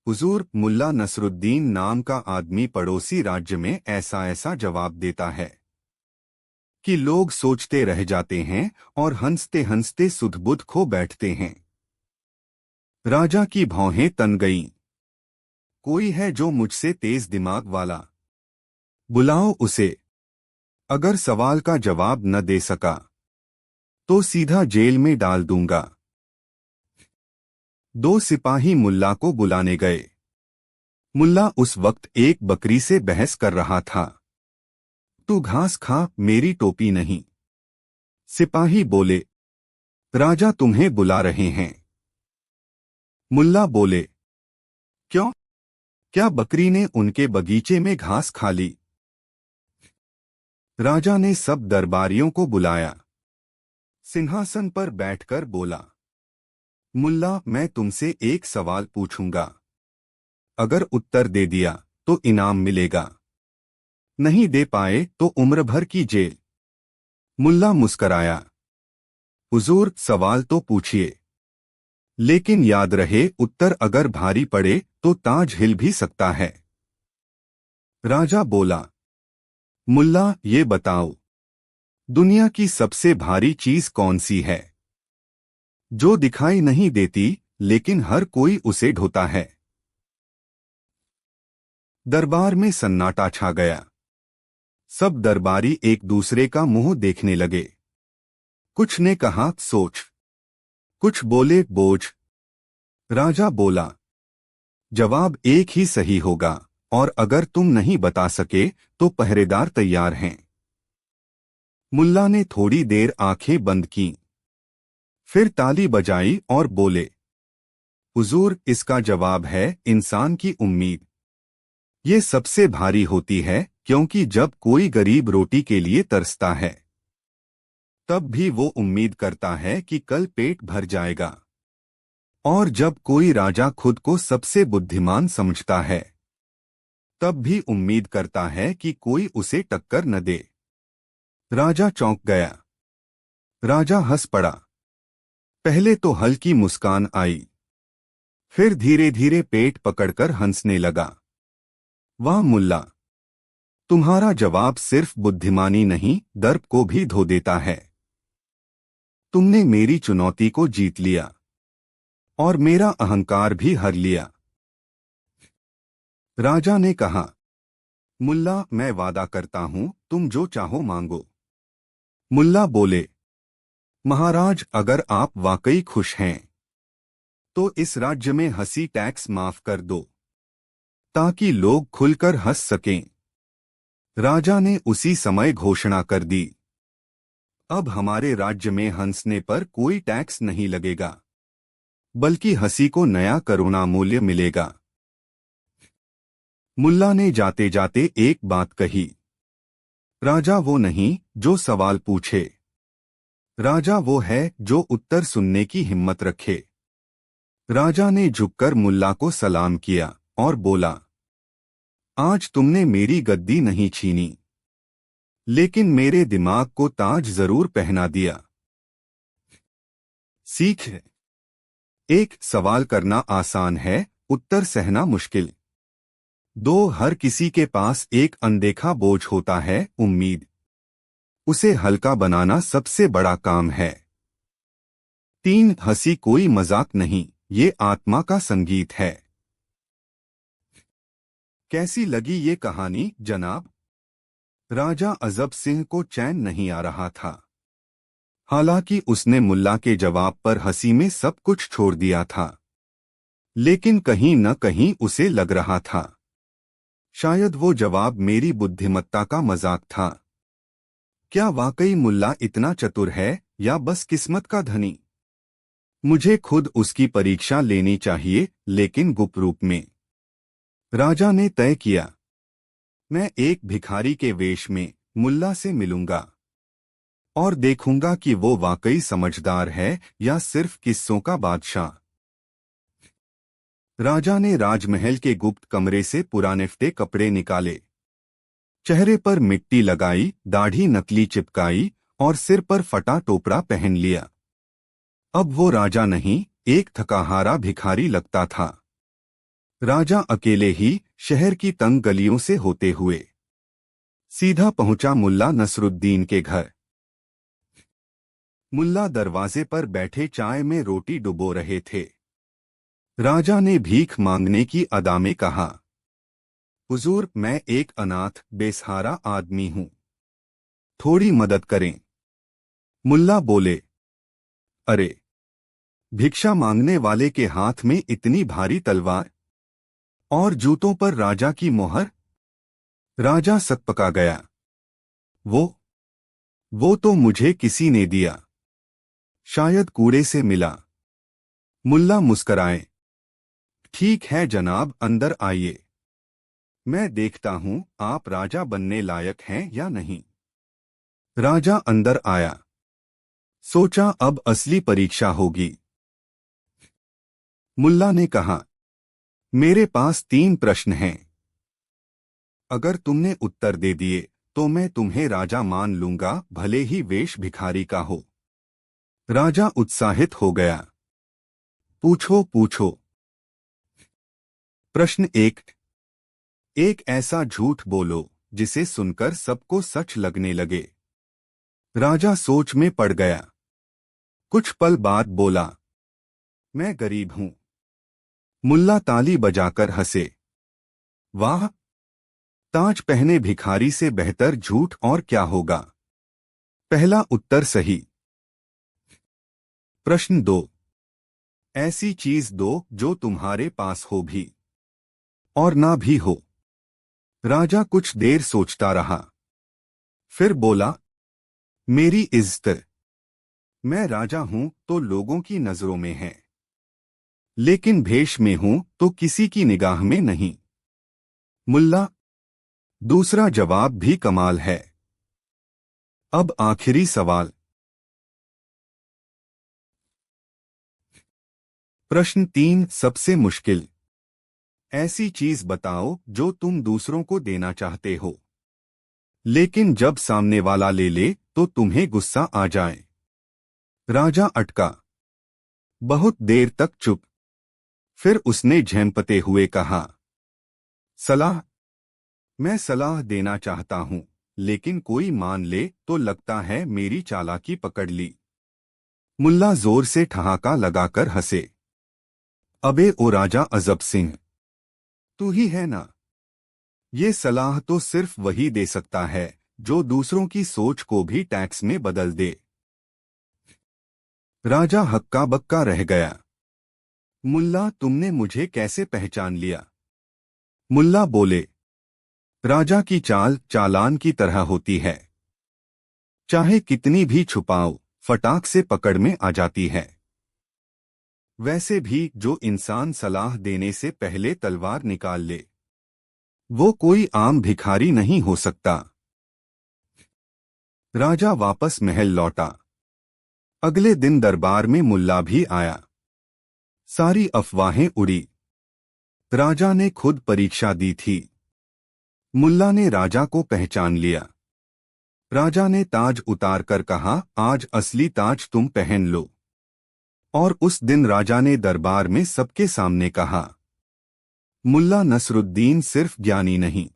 हुजूर, मुल्ला नसरुद्दीन नाम का आदमी पड़ोसी राज्य में ऐसा ऐसा जवाब देता है कि लोग सोचते रह जाते हैं और हंसते हंसते सुध-बुध खो बैठते हैं। राजा की भौहें तन गईं। कोई है जो मुझसे तेज दिमाग वाला? बुलाओ उसे। अगर सवाल का जवाब न दे सका तो सीधा जेल में डाल दूंगा। 2 सिपाही मुल्ला को बुलाने गए। मुल्ला उस वक्त एक बकरी से बहस कर रहा था। तू घास खा, मेरी टोपी नहीं। सिपाही बोले, राजा तुम्हें बुला रहे हैं। मुल्ला बोले, क्यों? क्या बकरी ने उनके बगीचे में घास खा ली? राजा ने सब दरबारियों को बुलाया। सिंहासन पर बैठकर बोला, मुल्ला, मैं तुमसे एक सवाल पूछूंगा। अगर उत्तर दे दिया तो इनाम मिलेगा, नहीं दे पाए तो उम्र भर की जेल। मुल्ला मुस्कराया, हुजूर, सवाल तो पूछिए, लेकिन याद रहे, उत्तर अगर भारी पड़े तो ताज हिल भी सकता है। राजा बोला, मुल्ला, ये बताओ, दुनिया की सबसे भारी चीज कौन सी है, जो दिखाई नहीं देती लेकिन हर कोई उसे ढोता है? दरबार में सन्नाटा छा गया। सब दरबारी एक दूसरे का मुंह देखने लगे। कुछ ने कहा सोच, कुछ बोले बोझ। राजा बोला, जवाब एक ही सही होगा, और अगर तुम नहीं बता सके तो पहरेदार तैयार हैं। मुल्ला ने थोड़ी देर आंखें बंद की, फिर ताली बजाई और बोले, हुजूर, इसका जवाब है इंसान की उम्मीद। ये सबसे भारी होती है, क्योंकि जब कोई गरीब रोटी के लिए तरसता है तब भी वो उम्मीद करता है कि कल पेट भर जाएगा। और जब कोई राजा खुद को सबसे बुद्धिमान समझता है तब भी उम्मीद करता है कि कोई उसे टक्कर न दे। राजा चौंक गया। राजा हंस पड़ा। पहले तो हल्की मुस्कान आई, फिर धीरे धीरे पेट पकड़कर हंसने लगा। वाह मुल्ला, तुम्हारा जवाब सिर्फ बुद्धिमानी नहीं, दर्प को भी धो देता है। तुमने मेरी चुनौती को जीत लिया और मेरा अहंकार भी हर लिया। राजा ने कहा, मुल्ला, मैं वादा करता हूं, तुम जो चाहो मांगो। मुल्ला बोले, महाराज, अगर आप वाकई खुश हैं तो इस राज्य में हंसी टैक्स माफ कर दो, ताकि लोग खुलकर हंस सकें। राजा ने उसी समय घोषणा कर दी, अब हमारे राज्य में हंसने पर कोई टैक्स नहीं लगेगा, बल्कि हंसी को नया करुणा मूल्य मिलेगा। मुल्ला ने जाते जाते एक बात कही, राजा वो नहीं जो सवाल पूछे, राजा वो है जो उत्तर सुनने की हिम्मत रखे। राजा ने झुककर मुल्ला को सलाम किया और बोला, आज तुमने मेरी गद्दी नहीं छीनी, लेकिन मेरे दिमाग को ताज जरूर पहना दिया। सीख है, एक, सवाल करना आसान है, उत्तर सहना मुश्किल। दो, हर किसी के पास एक अनदेखा बोझ होता है, उम्मीद। उसे हल्का बनाना सबसे बड़ा काम है। तीन, हंसी कोई मजाक नहीं, ये आत्मा का संगीत है। कैसी लगी ये कहानी जनाब? राजा अजब सिंह को चैन नहीं आ रहा था। हालांकि उसने मुल्ला के जवाब पर हंसी में सब कुछ छोड़ दिया था, लेकिन कहीं न कहीं उसे लग रहा था, शायद वो जवाब मेरी बुद्धिमत्ता का मजाक था। क्या वाकई मुल्ला इतना चतुर है या बस किस्मत का धनी? मुझे खुद उसकी परीक्षा लेनी चाहिए, लेकिन गुप्त रूप में। राजा ने तय किया, मैं एक भिखारी के वेश में मुल्ला से मिलूंगा और देखूंगा कि वो वाकई समझदार है या सिर्फ किस्सों का बादशाह। राजा ने राजमहल के गुप्त कमरे से पुराने फटे कपड़े निकाले, चेहरे पर मिट्टी लगाई, दाढ़ी नकली चिपकाई और सिर पर फटा टोपरा पहन लिया। अब वो राजा नहीं, एक थकाहारा भिखारी लगता था। राजा अकेले ही शहर की तंग गलियों से होते हुए सीधा पहुंचा मुल्ला नसरुद्दीन के घर। मुल्ला दरवाजे पर बैठे चाय में रोटी डुबो रहे थे। राजा ने भीख मांगने की अदा में कहा, हुजूर, मैं एक अनाथ बेसहारा आदमी हूं, थोड़ी मदद करें। मुल्ला बोले, अरे, भिक्षा मांगने वाले के हाथ में इतनी भारी तलवार और जूतों पर राजा की मोहर। राजा सकपका गया। वो तो मुझे किसी ने दिया, शायद कूड़े से मिला। मुल्ला मुस्कराए, ठीक है जनाब, अंदर आइए, मैं देखता हूं आप राजा बनने लायक हैं या नहीं। राजा अंदर आया, सोचा अब असली परीक्षा होगी। मुल्ला ने कहा, मेरे पास 3 प्रश्न हैं, अगर तुमने उत्तर दे दिए तो मैं तुम्हें राजा मान लूंगा, भले ही वेश भिखारी का हो। राजा उत्साहित हो गया, पूछो पूछो। प्रश्न 1, एक ऐसा झूठ बोलो जिसे सुनकर सबको सच लगने लगे। राजा सोच में पड़ गया। कुछ पल बाद बोला, मैं गरीब हूं। मुल्ला ताली बजाकर हंसे, वाह, ताज पहने भिखारी से बेहतर झूठ और क्या होगा। पहला उत्तर सही। प्रश्न 2, ऐसी चीज दो जो तुम्हारे पास हो भी और ना भी हो। राजा कुछ देर सोचता रहा, फिर बोला, मेरी इज्जत। मैं राजा हूं तो लोगों की नजरों में है, लेकिन भेष में हूं तो किसी की निगाह में नहीं। मुल्ला, दूसरा जवाब भी कमाल है। अब आखिरी सवाल। प्रश्न 3, सबसे मुश्किल, ऐसी चीज बताओ जो तुम दूसरों को देना चाहते हो, लेकिन जब सामने वाला ले ले तो तुम्हें गुस्सा आ जाए। राजा अटका, बहुत देर तक चुप। फिर उसने झेंपते हुए कहा, सलाह। मैं सलाह देना चाहता हूं, लेकिन कोई मान ले तो लगता है मेरी चालाकी पकड़ ली। मुल्ला जोर से ठहाका लगाकर हंसे, अबे ओ राजा अजब सिंह, तू ही है ना? ये सलाह तो सिर्फ वही दे सकता है जो दूसरों की सोच को भी टैक्स में बदल दे। राजा हक्का बक्का रह गया। मुल्ला, तुमने मुझे कैसे पहचान लिया? मुल्ला बोले, राजा की चाल चालान की तरह होती है, चाहे कितनी भी छुपाओ, फटाक से पकड़ में आ जाती है। वैसे भी जो इंसान सलाह देने से पहले तलवार निकाल ले, वो कोई आम भिखारी नहीं हो सकता। राजा वापस महल लौटा। अगले दिन दरबार में मुल्ला भी आया। सारी अफवाहें उड़ी। राजा ने खुद परीक्षा दी थी। मुल्ला ने राजा को पहचान लिया। राजा ने ताज उतारकर कहा, आज असली ताज तुम पहन लो। और उस दिन राजा ने दरबार में सबके सामने कहा, मुल्ला नसरुद्दीन सिर्फ ज्ञानी नहीं,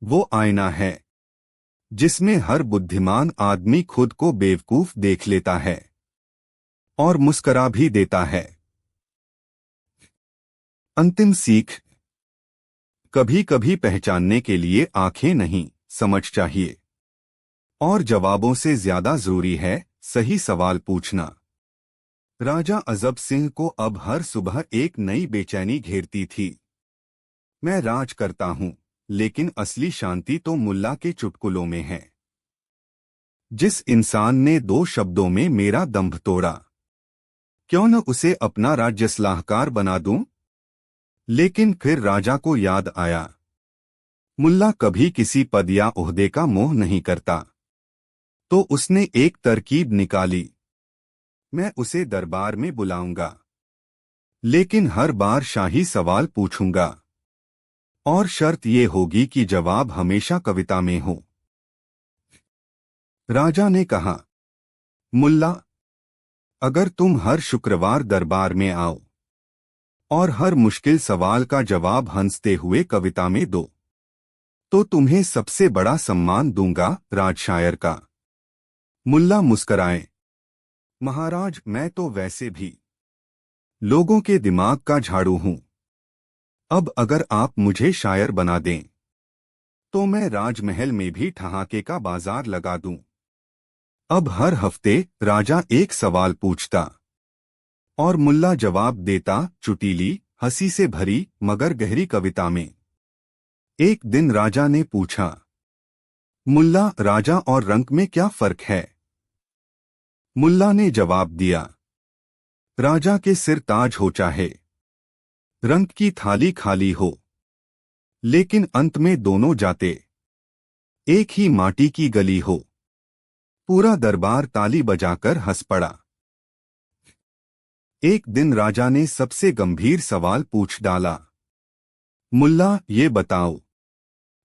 वो आईना है जिसमें हर बुद्धिमान आदमी खुद को बेवकूफ देख लेता है और मुस्करा भी देता है। अंतिम सीख, कभी कभी पहचानने के लिए आंखें नहीं, समझ चाहिए। और जवाबों से ज्यादा जरूरी है सही सवाल पूछना। राजा अजब सिंह को अब हर सुबह एक नई बेचैनी घेरती थी। मैं राज करता हूं, लेकिन असली शांति तो मुल्ला के चुटकुलों में है। जिस इंसान ने 2 शब्दों में मेरा दंभ तोड़ा, क्यों न उसे अपना राज्य सलाहकार बना दूं? लेकिन फिर राजा को याद आया, मुल्ला कभी किसी पद या ओहदे का मोह नहीं करता। तो उसने एक तरकीब निकाली, मैं उसे दरबार में बुलाऊंगा, लेकिन हर बार शाही सवाल पूछूंगा, और शर्त ये होगी कि जवाब हमेशा कविता में हो। राजा ने कहा, मुल्ला, अगर तुम हर शुक्रवार दरबार में आओ और हर मुश्किल सवाल का जवाब हंसते हुए कविता में दो, तो तुम्हें सबसे बड़ा सम्मान दूंगा, राजशायर का। मुल्ला मुस्कराए, महाराज, मैं तो वैसे भी लोगों के दिमाग का झाड़ू हूं। अब अगर आप मुझे शायर बना दें, तो मैं राजमहल में भी ठहाके का बाजार लगा दूं। अब हर हफ्ते राजा एक सवाल पूछता और मुल्ला जवाब देता, चुटीली, हंसी से भरी मगर गहरी कविता में। एक दिन राजा ने पूछा, मुल्ला, राजा और रंक में क्या फर्क है? मुल्ला ने जवाब दिया, राजा के सिर ताज हो चाहे रंक की थाली खाली हो, लेकिन अंत में दोनों जाते एक ही माटी की गली हो। पूरा दरबार ताली बजाकर हंस पड़ा। एक दिन राजा ने सबसे गंभीर सवाल पूछ डाला, मुल्ला, ये बताओ,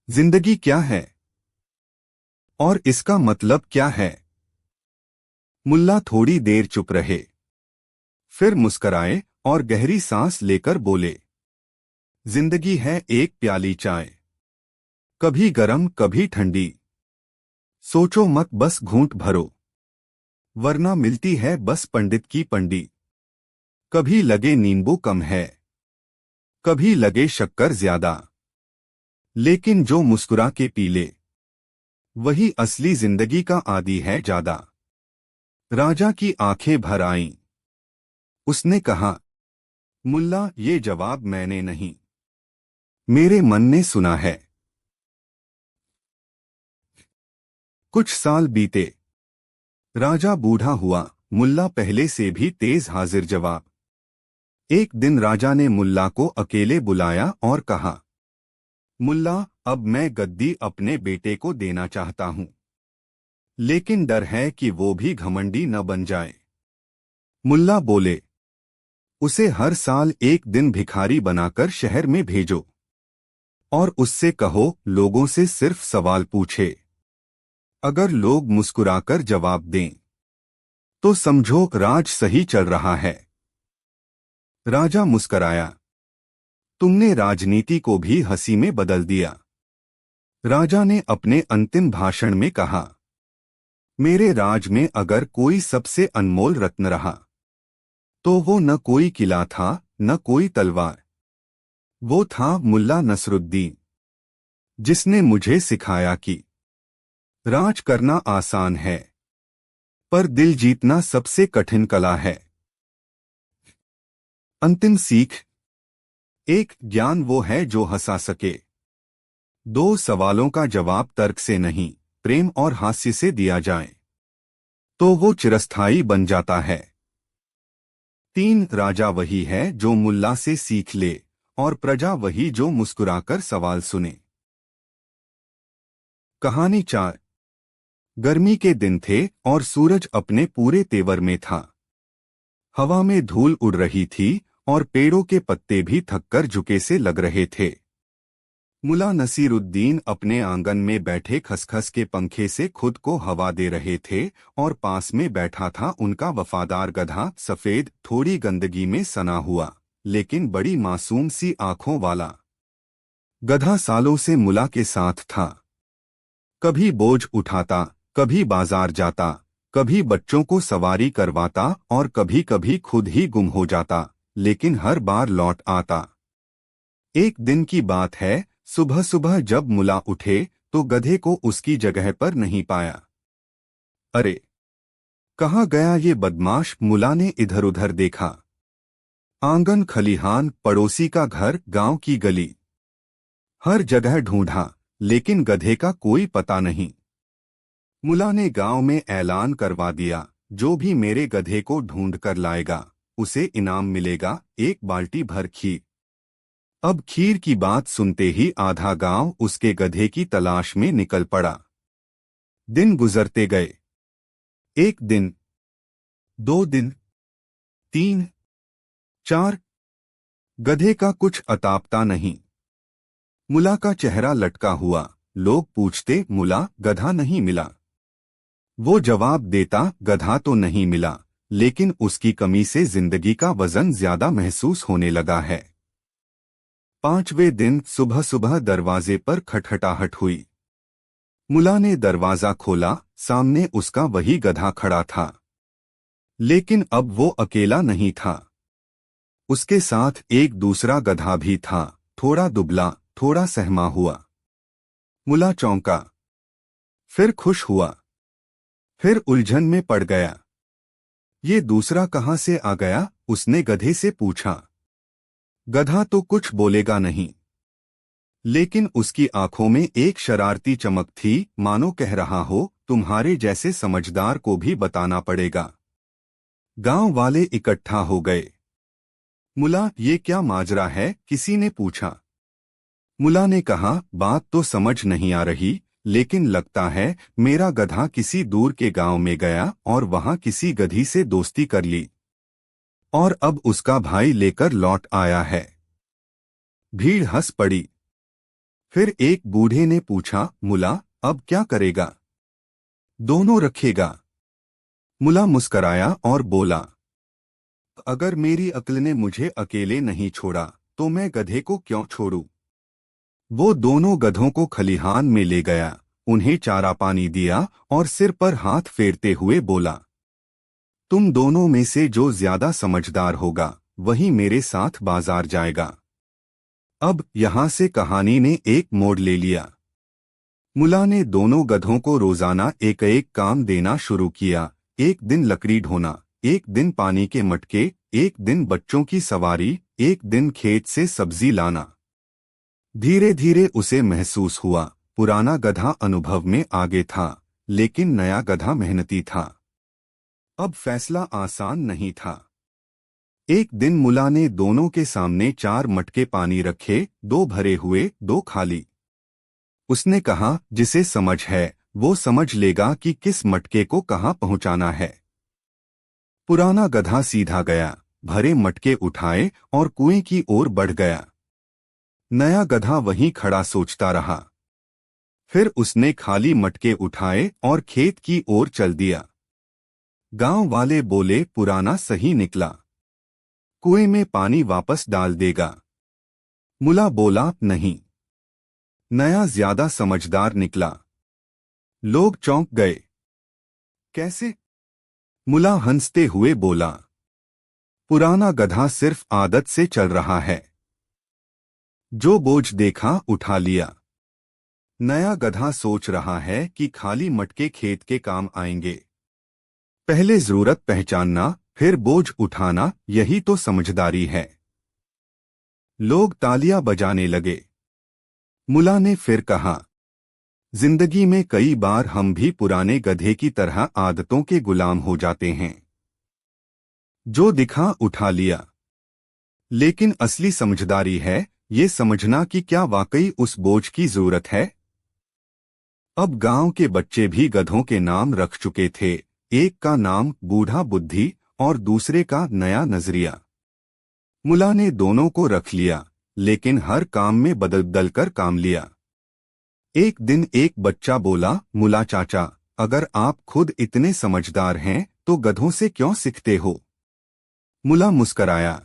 जिंदगी क्या है और इसका मतलब क्या है? मुल्ला थोड़ी देर चुप रहे, फिर मुस्कराए और गहरी सांस लेकर बोले, जिंदगी है एक प्याली चाय, कभी गरम कभी ठंडी। सोचो मत, बस घूंट भरो, वरना मिलती है बस पंडित की पंडी। कभी लगे नींबू कम है, कभी लगे शक्कर ज्यादा, लेकिन जो मुस्कुरा के पी ले, वही असली जिंदगी का आदी है ज्यादा। राजा की आंखें भर आईं। उसने कहा, मुल्ला, ये जवाब मैंने नहीं, मेरे मन ने सुना है। कुछ साल बीते। राजा बूढ़ा हुआ, मुल्ला पहले से भी तेज हाजिर जवाब। एक दिन राजा ने मुल्ला को अकेले बुलाया और कहा, मुल्ला, अब मैं गद्दी अपने बेटे को देना चाहता हूं, लेकिन डर है कि वो भी घमंडी न बन जाए। मुल्ला बोले, उसे हर साल एक दिन भिखारी बनाकर शहर में भेजो और उससे कहो लोगों से सिर्फ सवाल पूछे। अगर लोग मुस्कुराकर जवाब दें, तो समझो राज सही चल रहा है। राजा मुस्कराया, तुमने राजनीति को भी हंसी में बदल दिया। राजा ने अपने अंतिम भाषण में कहा, मेरे राज में अगर कोई सबसे अनमोल रत्न रहा, तो वो न कोई किला था, न कोई तलवार, वो था मुल्ला नसरुद्दीन, जिसने मुझे सिखाया कि राज करना आसान है, पर दिल जीतना सबसे कठिन कला है। अंतिम सीख, एक, ज्ञान वो है जो हंसा सके। 2 सवालों का जवाब तर्क से नहीं, प्रेम और हास्य से दिया जाए, तो वो चिरस्थायी बन जाता है। 3, राजा वही है जो मुल्ला से सीख ले और प्रजा वही जो मुस्कुराकर सवाल सुने। कहानी 4। गर्मी के दिन थे और सूरज अपने पूरे तेवर में था। हवा में धूल उड़ रही थी और पेड़ों के पत्ते भी थककर झुके से लग रहे थे। मुल्ला नसीरुद्दीन अपने आंगन में बैठे खसखस के पंखे से खुद को हवा दे रहे थे और पास में बैठा था उनका वफादार गधा, सफेद, थोड़ी गंदगी में सना हुआ लेकिन बड़ी मासूम सी आंखों वाला। गधा सालों से मुल्ला के साथ था। कभी बोझ उठाता, कभी बाजार जाता, कभी बच्चों को सवारी करवाता और कभी कभी खुद ही गुम हो जाता, लेकिन हर बार लौट आता। एक दिन की बात है, सुबह सुबह जब मुल्ला उठे तो गधे को उसकी जगह पर नहीं पाया। अरे, कहाँ गया ये बदमाश? मुल्ला ने इधर उधर देखा। आंगन, खलिहान, पड़ोसी का घर, गांव की गली, हर जगह ढूंढा लेकिन गधे का कोई पता नहीं। मुल्ला ने गांव में ऐलान करवा दिया, जो भी मेरे गधे को ढूंढ कर लाएगा उसे इनाम मिलेगा, 1 बाल्टी भर खीर। अब खीर की बात सुनते ही आधा गांव उसके गधे की तलाश में निकल पड़ा। दिन गुजरते गए। 1 दिन, 2 दिन, 3, 4, गधे का कुछ अतापता नहीं। मुल्ला का चेहरा लटका हुआ। लोग पूछते, मुल्ला, गधा नहीं मिला? वो जवाब देता, गधा तो नहीं मिला, लेकिन उसकी कमी से जिंदगी का वजन ज्यादा महसूस होने लगा है। 5वें दिन सुबह सुबह दरवाजे पर खटखटाहट हुई। मुल्ला ने दरवाजा खोला। सामने उसका वही गधा खड़ा था, लेकिन अब वो अकेला नहीं था। उसके साथ एक दूसरा गधा भी था, थोड़ा दुबला, थोड़ा सहमा हुआ। मुल्ला चौंका, फिर खुश हुआ, फिर उलझन में पड़ गया। ये दूसरा कहाँ से आ गया? उसने गधे से पूछा। गधा तो कुछ बोलेगा नहीं, लेकिन उसकी आंखों में एक शरारती चमक थी, मानो कह रहा हो, तुम्हारे जैसे समझदार को भी बताना पड़ेगा। गांव वाले इकट्ठा हो गए। मुल्ला, ये क्या माजरा है? किसी ने पूछा। मुल्ला ने कहा, बात तो समझ नहीं आ रही, लेकिन लगता है मेरा गधा किसी दूर के गांव में गया और वहां किसी गधी से दोस्ती कर ली और अब उसका भाई लेकर लौट आया है। भीड़ हंस पड़ी। फिर एक बूढ़े ने पूछा, मुल्ला, अब क्या करेगा? दोनों रखेगा? मुल्ला मुस्कराया और बोला, अगर मेरी अक्ल ने मुझे अकेले नहीं छोड़ा तो मैं गधे को क्यों छोड़ूं? वो दोनों गधों को खलिहान में ले गया, उन्हें चारा पानी दिया और सिर पर हाथ फेरते हुए बोला, तुम दोनों में से जो ज्यादा समझदार होगा वही मेरे साथ बाजार जाएगा। अब यहां से कहानी ने एक मोड़ ले लिया। मुल्ला ने दोनों गधों को रोजाना एक एक काम देना शुरू किया। एक दिन लकड़ी ढोना, एक दिन पानी के मटके, एक दिन बच्चों की सवारी, एक दिन खेत से सब्जी लाना। धीरे धीरे उसे महसूस हुआ, पुराना गधा अनुभव में आगे था, लेकिन नया गधा मेहनती था। अब फैसला आसान नहीं था। एक दिन मुल्ला ने दोनों के सामने 4 मटके पानी रखे, 2 भरे हुए, 2 खाली। उसने कहा, जिसे समझ है वो समझ लेगा कि किस मटके को कहां पहुंचाना है। पुराना गधा सीधा गया, भरे मटके उठाए और कुएं की ओर बढ़ गया। नया गधा वहीं खड़ा सोचता रहा। फिर उसने खाली मटके उठाए और खेत की ओर चल दिया। गांव वाले बोले, पुराना सही निकला, कुएं में पानी वापस डाल देगा। मुल्ला बोला, नहीं, नया ज्यादा समझदार निकला। लोग चौंक गए। कैसे? मुल्ला हंसते हुए बोला, पुराना गधा सिर्फ आदत से चल रहा है, जो बोझ देखा उठा लिया। नया गधा सोच रहा है कि खाली मटके खेत के काम आएंगे। पहले जरूरत पहचानना, फिर बोझ उठाना, यही तो समझदारी है। लोग तालियां बजाने लगे। मुल्ला ने फिर कहा, जिंदगी में कई बार हम भी पुराने गधे की तरह आदतों के गुलाम हो जाते हैं। जो दिखा उठा लिया, लेकिन असली समझदारी है ये समझना कि क्या वाकई उस बोझ की जरूरत है। अब गांव के बच्चे भी गधों के नाम रख चुके थे। एक का नाम बूढ़ा बुद्धि और दूसरे का नया नजरिया। मुला ने दोनों को रख लिया, लेकिन हर काम में बदल कर काम लिया। एक दिन एक बच्चा बोला, मुला चाचा, अगर आप खुद इतने समझदार हैं तो गधों से क्यों सीखते हो? मुला मुस्कराया,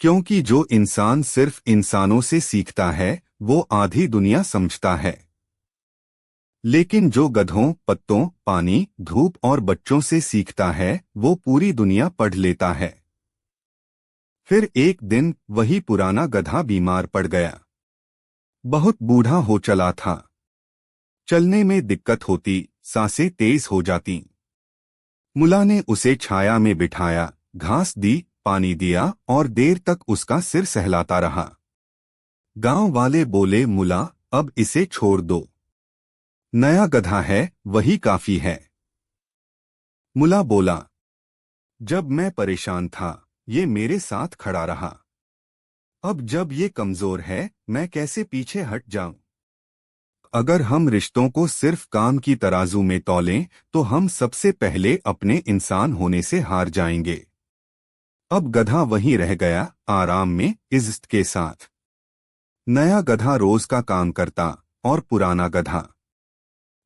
क्योंकि जो इंसान सिर्फ इंसानों से सीखता है वो आधी दुनिया समझता है, लेकिन जो गधों, पत्तों, पानी, धूप और बच्चों से सीखता है वो पूरी दुनिया पढ़ लेता है। फिर एक दिन वही पुराना गधा बीमार पड़ गया। बहुत बूढ़ा हो चला था। चलने में दिक्कत होती, सांसें तेज हो जाती। मुला ने उसे छाया में बिठाया, घास दी, पानी दिया और देर तक उसका सिर सहलाता रहा। गांव वाले बोले, मुला अब इसे छोड़ दो, नया गधा है वही काफी है। मुला बोला, जब मैं परेशान था ये मेरे साथ खड़ा रहा, अब जब ये कमजोर है मैं कैसे पीछे हट जाऊं? अगर हम रिश्तों को सिर्फ काम की तराजू में तौलें तो हम सबसे पहले अपने इंसान होने से हार जाएंगे। अब गधा वहीं रह गया, आराम में, इज्जत के साथ। नया गधा रोज का काम करता और पुराना गधा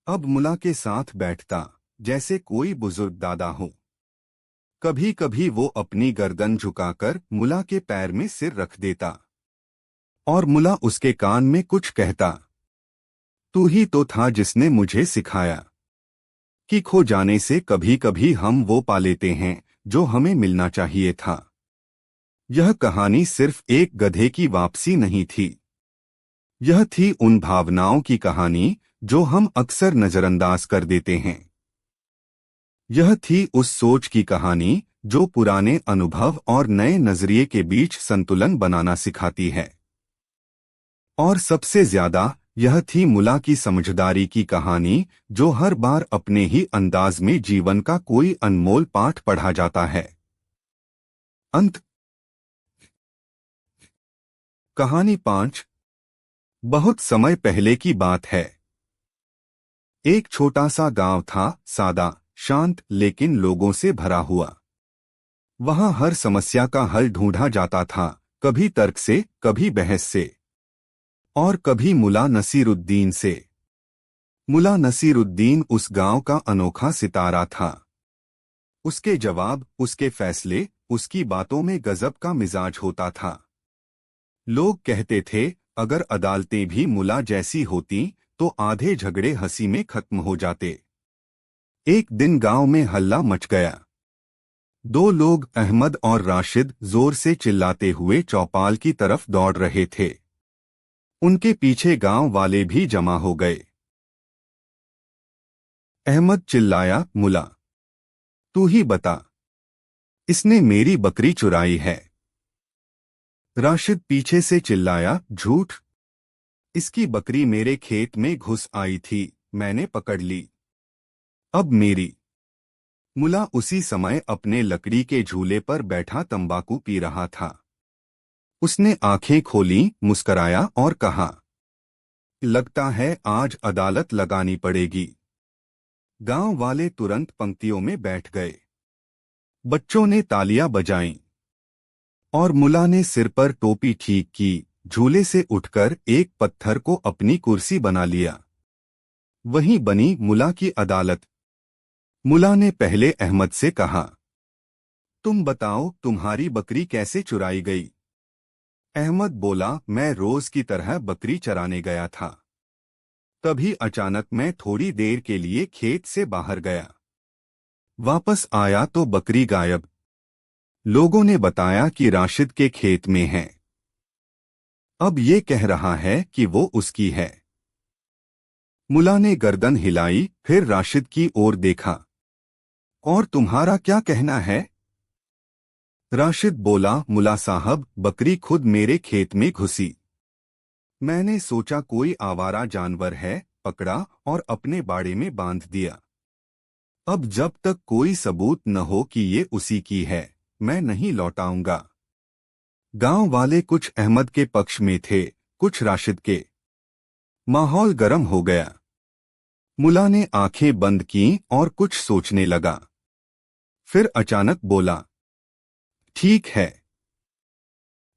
अब मुला के साथ बैठता जैसे कोई बुजुर्ग दादा हो। कभी कभी वो अपनी गर्दन झुकाकर मुला के पैर में सिर रख देता और मुला उसके कान में कुछ कहता, तू ही तो था जिसने मुझे सिखाया कि खो जाने से कभी कभी हम वो पा लेते हैं जो हमें मिलना चाहिए था। यह कहानी सिर्फ एक गधे की वापसी नहीं थी, यह थी उन भावनाओं की कहानी जो हम अक्सर नजरअंदाज कर देते हैं। यह थी उस सोच की कहानी जो पुराने अनुभव और नए नजरिए के बीच संतुलन बनाना सिखाती है। और सबसे ज्यादा यह थी मुला की समझदारी की कहानी, जो हर बार अपने ही अंदाज में जीवन का कोई अनमोल पाठ पढ़ा जाता है। अंत। कहानी 5। बहुत समय पहले की बात है। एक छोटा सा गांव था, सादा, शांत, लेकिन लोगों से भरा हुआ। वहां हर समस्या का हल ढूंढा जाता था, कभी तर्क से, कभी बहस से और कभी मुला नसीरुद्दीन से। मुला नसीरुद्दीन उस गांव का अनोखा सितारा था। उसके जवाब, उसके फैसले, उसकी बातों में गजब का मिजाज होता था। लोग कहते थे, अगर अदालतें भी मुला जैसी होती तो आधे झगड़े हंसी में खत्म हो जाते। एक दिन गांव में हल्ला मच गया। दो लोग, अहमद और राशिद, जोर से चिल्लाते हुए चौपाल की तरफ दौड़ रहे थे। उनके पीछे गांव वाले भी जमा हो गए। अहमद चिल्लाया, मुला, तू ही बता, इसने मेरी बकरी चुराई है। राशिद पीछे से चिल्लाया, झूठ, इसकी बकरी मेरे खेत में घुस आई थी, मैंने पकड़ ली, अब मेरी। मुला उसी समय अपने लकड़ी के झूले पर बैठा तंबाकू पी रहा था। उसने आंखें खोलीं, मुस्कराया और कहा, लगता है आज अदालत लगानी पड़ेगी। गांव वाले तुरंत पंक्तियों में बैठ गए। बच्चों ने तालियां बजाईं और मुला ने सिर पर टोपी ठीक की, झूले से उठकर एक पत्थर को अपनी कुर्सी बना लिया। वहीं बनी मुला की अदालत। मुला ने पहले अहमद से कहा, तुम बताओ तुम्हारी बकरी कैसे चुराई गई? अहमद बोला, मैं रोज की तरह बकरी चराने गया था। तभी अचानक मैं थोड़ी देर के लिए खेत से बाहर गया। वापस आया तो बकरी गायब। लोगों ने बताया कि राशिद के खेत में है। अब ये कह रहा है कि वो उसकी है। मुला ने गर्दन हिलाई, फिर राशिद की ओर देखा। और तुम्हारा क्या कहना है? राशिद बोला, मुला साहब, बकरी खुद मेरे खेत में घुसी। मैंने सोचा कोई आवारा जानवर है, पकड़ा और अपने बाड़े में बांध दिया। अब जब तक कोई सबूत न हो कि ये उसी की है, मैं नहीं लौटाऊंगा। गांव वाले कुछ अहमद के पक्ष में थे, कुछ राशिद के। माहौल गर्म हो गया। मुल्ला ने आंखें बंद की और कुछ सोचने लगा। फिर अचानक बोला, ठीक है,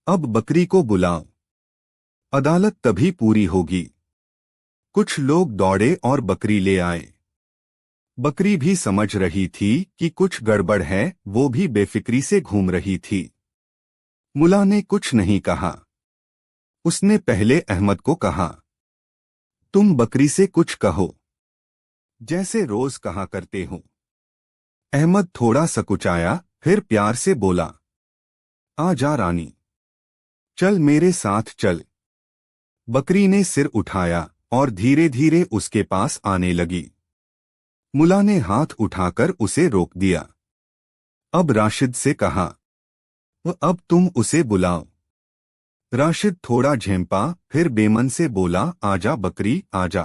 अब बकरी को बुलाओ, अदालत तभी पूरी होगी। कुछ लोग दौड़े और बकरी ले आए। बकरी भी समझ रही थी कि कुछ गड़बड़ है, वो भी बेफिक्री से घूम रही थी। मुल्ला ने कुछ नहीं कहा। उसने पहले अहमद को कहा, तुम बकरी से कुछ कहो, जैसे रोज कहा करते हो। अहमद थोड़ा सकुचाया, फिर प्यार से बोला, आ जा रानी, चल मेरे साथ चल। बकरी ने सिर उठाया और धीरे धीरे उसके पास आने लगी। मुल्ला ने हाथ उठाकर उसे रोक दिया। अब राशिद से कहा, अब तुम उसे बुलाओ। राशिद थोड़ा झेंपा, फिर बेमन से बोला, आजा बकरी आजा।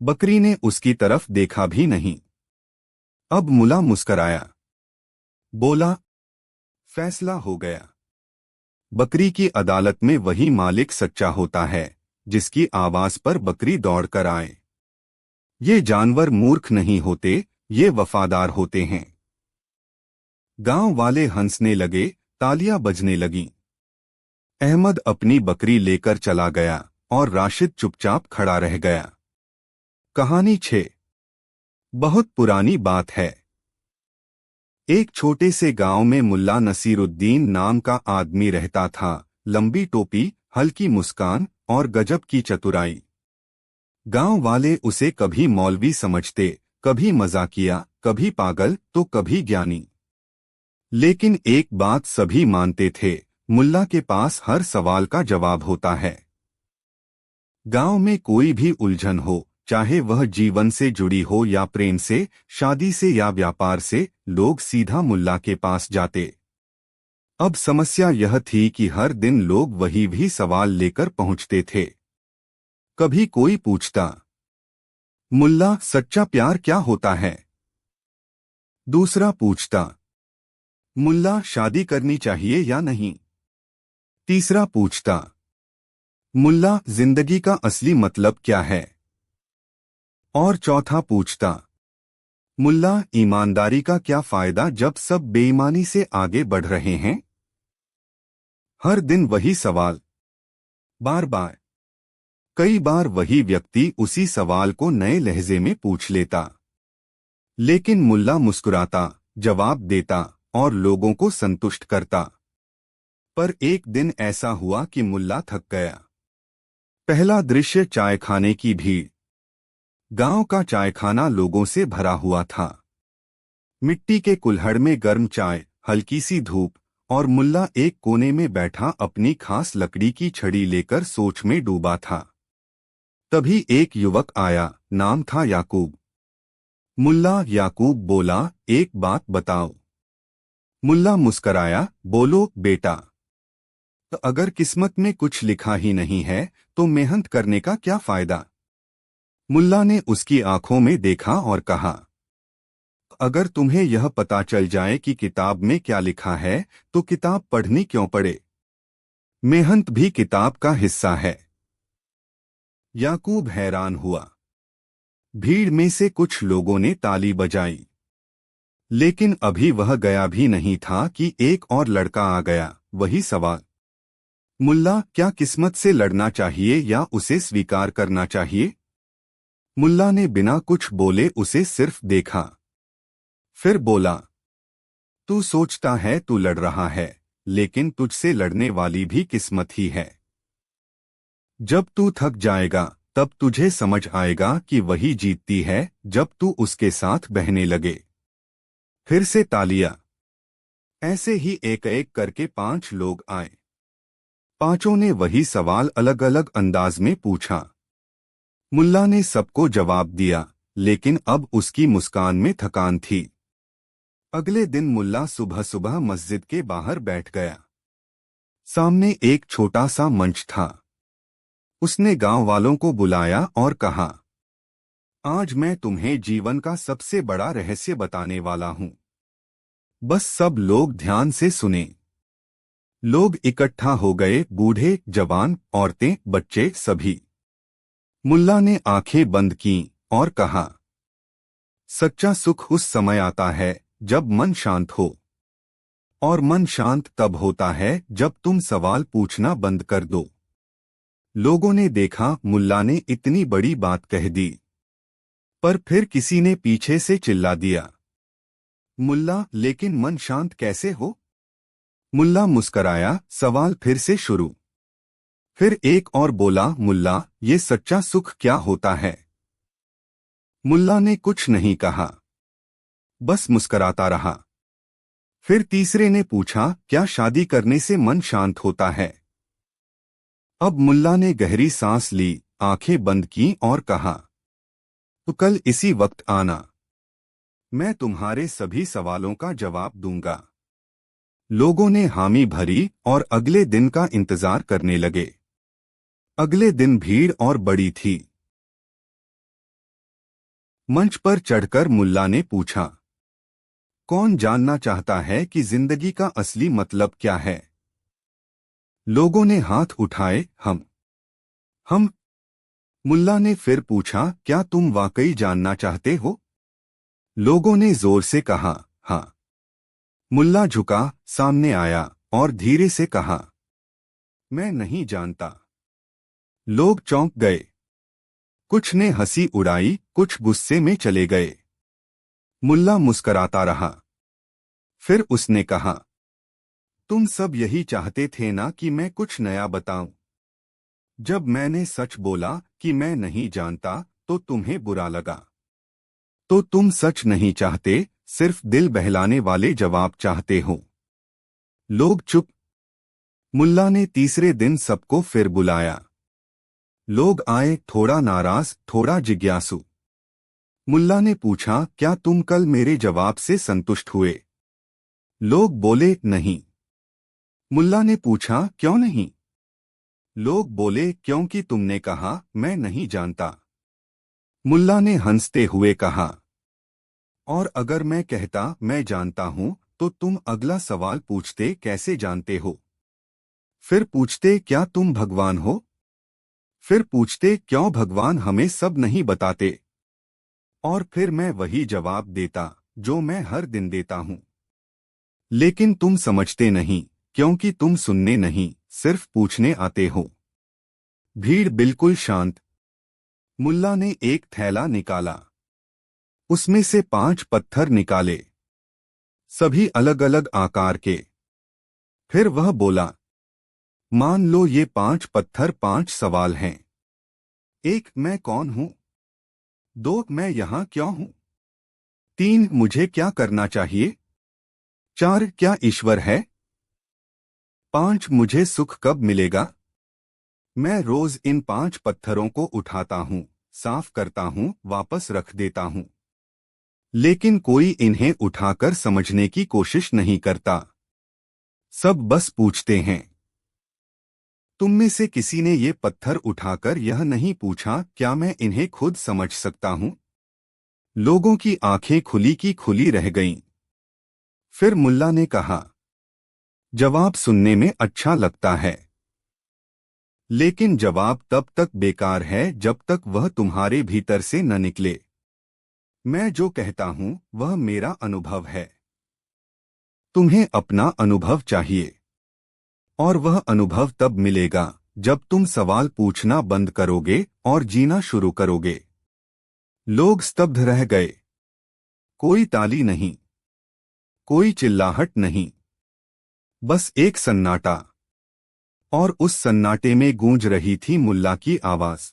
बकरी ने उसकी तरफ देखा भी नहीं। अब मुल्ला मुस्कराया, बोला, फैसला हो गया। बकरी की अदालत में वही मालिक सच्चा होता है जिसकी आवाज पर बकरी दौड़कर आए। ये जानवर मूर्ख नहीं होते, ये वफादार होते हैं। गांव वाले हंसने लगे, तालियां बजने लगीं। अहमद अपनी बकरी लेकर चला गया और राशिद चुपचाप खड़ा रह गया। कहानी 6। बहुत पुरानी बात है। एक छोटे से गांव में मुल्ला नसीरुद्दीन नाम का आदमी रहता था। लंबी टोपी, हल्की मुस्कान और गजब की चतुराई। गांव वाले उसे कभी मौलवी समझते, कभी मजाकिया, कभी पागल तो कभी ज्ञानी। लेकिन एक बात सभी मानते थे, मुल्ला के पास हर सवाल का जवाब होता है। गांव में कोई भी उलझन हो, चाहे वह जीवन से जुड़ी हो या प्रेम से, शादी से या व्यापार से, लोग सीधा मुल्ला के पास जाते। अब समस्या यह थी कि हर दिन लोग वही भी सवाल लेकर पहुंचते थे। कभी कोई पूछता, मुल्ला सच्चा प्यार क्या होता है? दूसरा पूछता, मुल्ला शादी करनी चाहिए या नहीं? तीसरा पूछता, मुल्ला जिंदगी का असली मतलब क्या है? और चौथा पूछता, मुल्ला ईमानदारी का क्या फायदा जब सब बेईमानी से आगे बढ़ रहे हैं? हर दिन वही सवाल, बार बार। कई बार वही व्यक्ति उसी सवाल को नए लहजे में पूछ लेता, लेकिन मुल्ला मुस्कुराता, जवाब देता और लोगों को संतुष्ट करता। पर एक दिन ऐसा हुआ कि मुल्ला थक गया। पहला दृश्य चायखाने की भीड़। गांव का चायखाना लोगों से भरा हुआ था। मिट्टी के कुल्हड़ में गर्म चाय, हल्की सी धूप, और मुल्ला एक कोने में बैठा अपनी खास लकड़ी की छड़ी लेकर सोच में डूबा था। तभी एक युवक आया, नाम था याकूब। मुल्ला याकूब बोला, एक बात बताओ। मुल्ला मुस्कराया, बोलो बेटा। तो अगर किस्मत में कुछ लिखा ही नहीं है तो मेहनत करने का क्या फायदा? मुल्ला ने उसकी आंखों में देखा और कहा, अगर तुम्हें यह पता चल जाए कि किताब में क्या लिखा है तो किताब पढ़नी क्यों पड़े? मेहनत भी किताब का हिस्सा है। याकूब हैरान हुआ। भीड़ में से कुछ लोगों ने ताली बजाई। लेकिन अभी वह गया भी नहीं था कि एक और लड़का आ गया। वही सवाल, मुल्ला क्या किस्मत से लड़ना चाहिए या उसे स्वीकार करना चाहिए? मुल्ला ने बिना कुछ बोले उसे सिर्फ देखा। फिर बोला, तू सोचता है तू लड़ रहा है, लेकिन तुझसे लड़ने वाली भी किस्मत ही है। जब तू थक जाएगा तब तुझे समझ आएगा कि वही जीतती है जब तू उसके साथ बहने लगे। फिर से तालियां। ऐसे ही एक एक करके 5 लोग आए। पांचों ने वही सवाल अलग अलग अंदाज में पूछा। मुल्ला ने सबको जवाब दिया, लेकिन अब उसकी मुस्कान में थकान थी। अगले दिन मुल्ला सुबह सुबह मस्जिद के बाहर बैठ गया। सामने एक छोटा सा मंच था। उसने गांव वालों को बुलाया और कहा, आज मैं तुम्हें जीवन का सबसे बड़ा रहस्य बताने वाला हूं। बस सब लोग ध्यान से सुने। लोग इकट्ठा हो गए, बूढ़े, जवान, औरतें, बच्चे, सभी। मुल्ला ने आंखें बंद कीं और कहा, सच्चा सुख उस समय आता है जब मन शांत हो, और मन शांत तब होता है जब तुम सवाल पूछना बंद कर दो। लोगों ने देखा मुल्ला ने इतनी बड़ी बात कह दी, पर फिर किसी ने पीछे से चिल्ला दिया, मुल्ला, लेकिन मन शांत कैसे हो? मुल्ला मुस्कराया, सवाल फिर से शुरू। फिर एक और बोला, मुल्ला, ये सच्चा सुख क्या होता है? मुल्ला ने कुछ नहीं कहा, बस मुस्कराता रहा। फिर तीसरे ने पूछा, क्या शादी करने से मन शांत होता है? अब मुल्ला ने गहरी सांस ली, आंखें बंद की और कहा, तो कल इसी वक्त आना, मैं तुम्हारे सभी सवालों का जवाब दूंगा। लोगों ने हामी भरी और अगले दिन का इंतजार करने लगे। अगले दिन भीड़ और बड़ी थी। मंच पर चढ़कर मुल्ला ने पूछा, कौन जानना चाहता है कि जिंदगी का असली मतलब क्या है? लोगों ने हाथ उठाए, हम। मुल्ला ने फिर पूछा, क्या तुम वाकई जानना चाहते हो? लोगों ने जोर से कहा, हाँ। मुल्ला झुका, सामने आया और धीरे से कहा, मैं नहीं जानता। लोग चौंक गए। कुछ ने हंसी उड़ाई, कुछ गुस्से में चले गए। मुल्ला मुस्कराता रहा। फिर उसने कहा, तुम सब यही चाहते थे ना कि मैं कुछ नया बताऊं? जब मैंने सच बोला कि मैं नहीं जानता, तो तुम्हें बुरा लगा। तो तुम सच नहीं चाहते, सिर्फ दिल बहलाने वाले जवाब चाहते हो। लोग चुप। मुल्ला ने तीसरे दिन सबको फिर बुलाया। लोग आए, थोड़ा नाराज, थोड़ा जिज्ञासु। मुल्ला ने पूछा, क्या तुम कल मेरे जवाब से संतुष्ट हुए? लोग बोले, नहीं। मुल्ला ने पूछा, क्यों नहीं? लोग बोले, क्योंकि तुमने कहा मैं नहीं जानता। मुल्ला ने हंसते हुए कहा, और अगर मैं कहता मैं जानता हूं, तो तुम अगला सवाल पूछते, कैसे जानते हो? फिर पूछते, क्या तुम भगवान हो? फिर पूछते, क्यों भगवान हमें सब नहीं बताते? और फिर मैं वही जवाब देता जो मैं हर दिन देता हूं। लेकिन तुम समझते नहीं, क्योंकि तुम सुनने नहीं, सिर्फ पूछने आते हो। भीड़ बिल्कुल शांत। मुल्ला ने एक थैला निकाला। उसमें से 5 पत्थर निकाले, सभी अलग अलग आकार के। फिर वह बोला, मान लो ये 5 पत्थर 5 सवाल हैं। 1, मैं कौन हूं? 2, मैं यहां क्यों हूं? 3, मुझे क्या करना चाहिए? 4, क्या ईश्वर है? 5, मुझे सुख कब मिलेगा? मैं रोज इन 5 पत्थरों को उठाता हूँ, साफ करता हूँ, वापस रख देता हूँ। लेकिन कोई इन्हें उठाकर समझने की कोशिश नहीं करता। सब बस पूछते हैं। तुम में से किसी ने ये पत्थर उठाकर यह नहीं पूछा, क्या मैं इन्हें खुद समझ सकता हूँ? लोगों की आंखें खुली की खुली रह गईं। फिर मुल्ला ने कहा, जवाब सुनने में अच्छा लगता है, लेकिन जवाब तब तक बेकार है जब तक वह तुम्हारे भीतर से न निकले। मैं जो कहता हूं वह मेरा अनुभव है। तुम्हें अपना अनुभव चाहिए, और वह अनुभव तब मिलेगा जब तुम सवाल पूछना बंद करोगे और जीना शुरू करोगे। लोग स्तब्ध रह गए। कोई ताली नहीं, कोई चिल्लाहट नहीं, बस एक सन्नाटा। और उस सन्नाटे में गूंज रही थी मुल्ला की आवाज।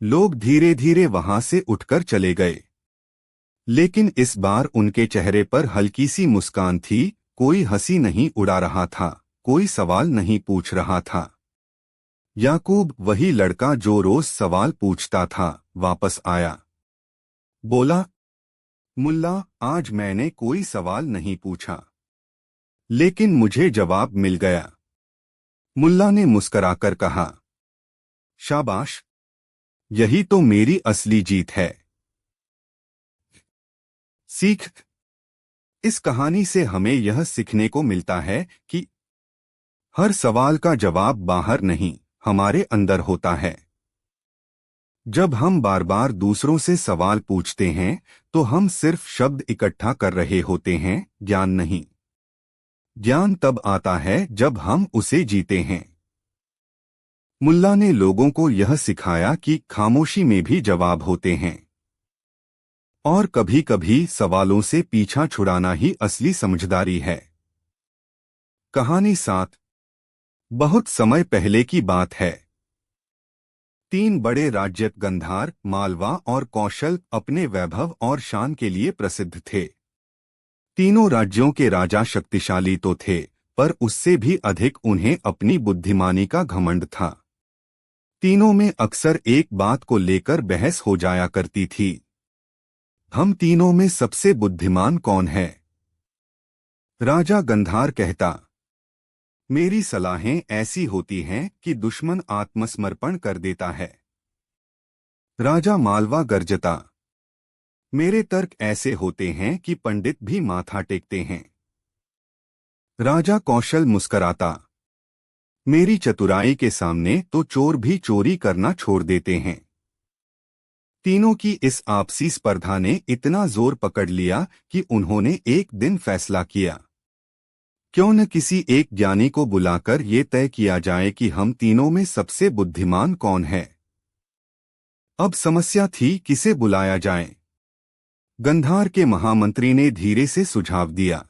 लोग धीरे धीरे वहां से उठकर चले गए, लेकिन इस बार उनके चेहरे पर हल्की सी मुस्कान थी। कोई हंसी नहीं उड़ा रहा था, कोई सवाल नहीं पूछ रहा था। याकूब, वही लड़का जो रोज सवाल पूछता था, वापस आया। बोला, मुल्ला, आज मैंने कोई सवाल नहीं पूछा, लेकिन मुझे जवाब मिल गया। मुल्ला ने मुस्कराकर कहा, शाबाश, यही तो मेरी असली जीत है। सीख। इस कहानी से हमें यह सीखने को मिलता है कि हर सवाल का जवाब बाहर नहीं, हमारे अंदर होता है। जब हम बार बार दूसरों से सवाल पूछते हैं तो हम सिर्फ शब्द इकट्ठा कर रहे होते हैं, ज्ञान नहीं। ज्ञान तब आता है जब हम उसे जीते हैं। मुल्ला ने लोगों को यह सिखाया कि खामोशी में भी जवाब होते हैं और कभी कभी सवालों से पीछा छुड़ाना ही असली समझदारी है। कहानी 7। बहुत समय पहले की बात है। 3 बड़े राज्य गंधार, मालवा और कौशल अपने वैभव और शान के लिए प्रसिद्ध थे। तीनों राज्यों के राजा शक्तिशाली तो थे, पर उससे भी अधिक उन्हें अपनी बुद्धिमानी का घमंड था। तीनों में अक्सर एक बात को लेकर बहस हो जाया करती थी। हम तीनों में सबसे बुद्धिमान कौन है? राजा गंधार कहता, मेरी सलाहें ऐसी होती हैं कि दुश्मन आत्मसमर्पण कर देता है। राजा मालवा गरजता, मेरे तर्क ऐसे होते हैं कि पंडित भी माथा टेकते हैं। राजा कौशल मुस्कराता, मेरी चतुराई के सामने तो चोर भी चोरी करना छोड़ देते हैं। तीनों की इस आपसी स्पर्धा ने इतना जोर पकड़ लिया कि उन्होंने एक दिन फैसला किया, क्यों न किसी एक ज्ञानी को बुलाकर ये तय किया जाए कि हम तीनों में सबसे बुद्धिमान कौन है। अब समस्या थी, किसे बुलाया जाए। गंधार के महामंत्री ने धीरे से सुझाव दिया,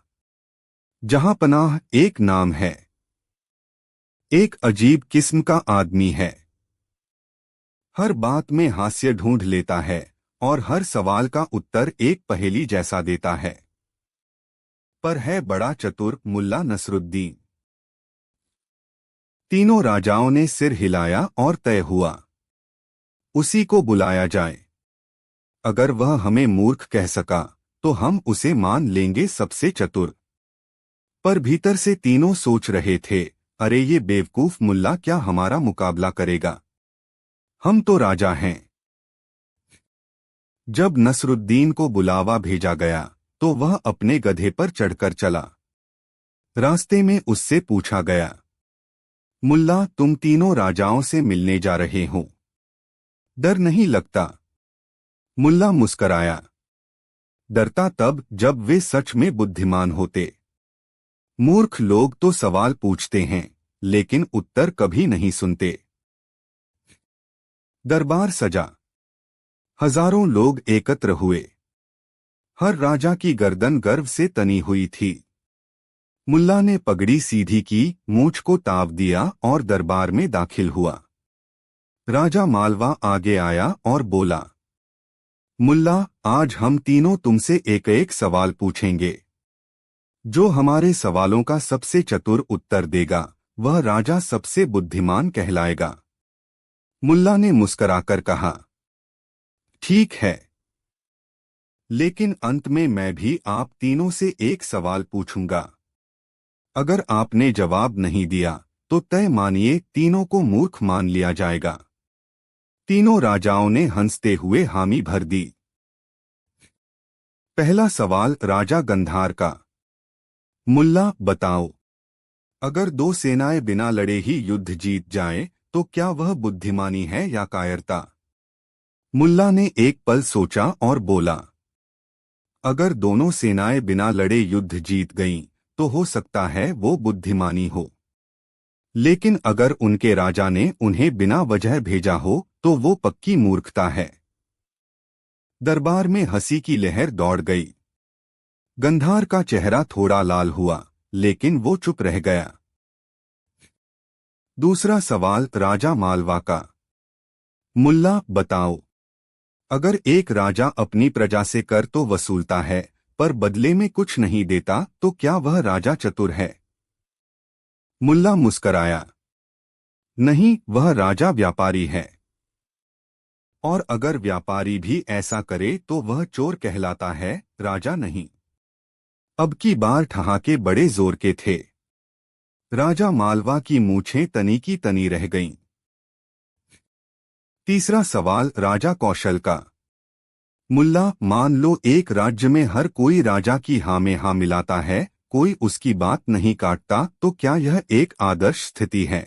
जहां पनाह एक नाम है। एक अजीब किस्म का आदमी है, हर बात में हास्य ढूंढ लेता है और हर सवाल का उत्तर एक पहेली जैसा देता है, पर है बड़ा चतुर, मुल्ला नसरुद्दीन। तीनों राजाओं ने सिर हिलाया और तय हुआ, उसी को बुलाया जाए। अगर वह हमें मूर्ख कह सका तो हम उसे मान लेंगे सबसे चतुर। पर भीतर से तीनों सोच रहे थे, अरे ये बेवकूफ मुल्ला क्या हमारा मुकाबला करेगा, हम तो राजा हैं। जब नसरुद्दीन को बुलावा भेजा गया तो वह अपने गधे पर चढ़कर चला। रास्ते में उससे पूछा गया, मुल्ला तुम तीनों राजाओं से मिलने जा रहे हो, डर नहीं लगता? मुल्ला मुस्कराया, डरता तब जब वे सच में बुद्धिमान होते। मूर्ख लोग तो सवाल पूछते हैं लेकिन उत्तर कभी नहीं सुनते। दरबार सजा, हजारों लोग एकत्र हुए। हर राजा की गर्दन गर्व से तनी हुई थी। मुल्ला ने पगड़ी सीधी की, मूंछ को ताव दिया और दरबार में दाखिल हुआ। राजा मालवा आगे आया और बोला, मुल्ला आज हम तीनों तुमसे एक एक सवाल पूछेंगे। जो हमारे सवालों का सबसे चतुर उत्तर देगा वह राजा सबसे बुद्धिमान कहलाएगा। मुल्ला ने मुस्कराकर कहा, ठीक है, लेकिन अंत में मैं भी आप तीनों से एक सवाल पूछूंगा। अगर आपने जवाब नहीं दिया तो तय मानिए तीनों को मूर्ख मान लिया जाएगा। तीनों राजाओं ने हंसते हुए हामी भर दी। पहला सवाल राजा गंधार का, मुल्ला बताओ, अगर 2 सेनाएं बिना लड़े ही युद्ध जीत जाएं तो क्या वह बुद्धिमानी है या कायरता? मुल्ला ने एक पल सोचा और बोला, अगर दोनों सेनाएं बिना लड़े युद्ध जीत गईं तो हो सकता है वो बुद्धिमानी हो, लेकिन अगर उनके राजा ने उन्हें बिना वजह भेजा हो तो वो पक्की मूर्खता है। दरबार में हंसी की लहर दौड़ गई। गंधार का चेहरा थोड़ा लाल हुआ लेकिन वो चुप रह गया। दूसरा सवाल राजा मालवा का, मुल्ला बताओ, अगर एक राजा अपनी प्रजा से कर तो वसूलता है पर बदले में कुछ नहीं देता तो क्या वह राजा चतुर है? मुल्ला मुस्कराया, नहीं, वह राजा व्यापारी है। और अगर व्यापारी भी ऐसा करे तो वह चोर कहलाता है, राजा नहीं। अब की बार ठहाके बड़े जोर के थे। राजा मालवा की मूछें तनी की तनी रह गईं। तीसरा सवाल राजा कौशल का, मुल्ला मान लो एक राज्य में हर कोई राजा की हाँ में हाँ मिलाता है, कोई उसकी बात नहीं काटता तो क्या यह एक आदर्श स्थिति है?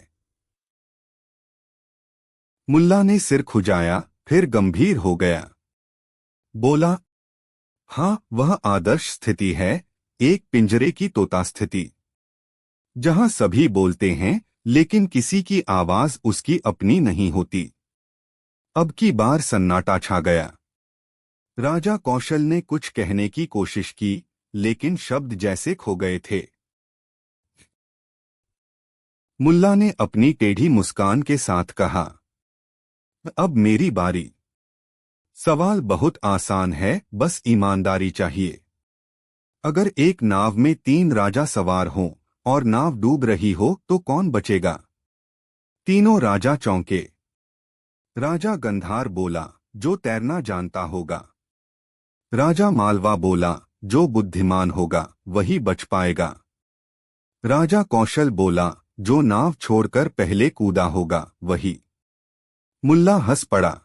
मुल्ला ने सिर खुजाया, फिर गंभीर हो गया। बोला, हाँ, वह आदर्श स्थिति है, एक पिंजरे की तोता स्थिति, जहां सभी बोलते हैं लेकिन किसी की आवाज उसकी अपनी नहीं होती। अब की बार सन्नाटा छा गया। राजा कौशल ने कुछ कहने की कोशिश की, लेकिन शब्द जैसे खो गए थे। मुल्ला ने अपनी टेढ़ी मुस्कान के साथ कहा, अब मेरी बारी। सवाल बहुत आसान है, बस ईमानदारी चाहिए। अगर एक नाव में 3 राजा सवार हों और नाव डूब रही हो तो कौन बचेगा? तीनों राजा चौंके। राजा गंधार बोला, जो तैरना जानता होगा। राजा मालवा बोला, जो बुद्धिमान होगा वही बच पाएगा। राजा कौशल बोला, जो नाव छोड़कर पहले कूदा होगा वही। मुल्ला हंस पड़ा।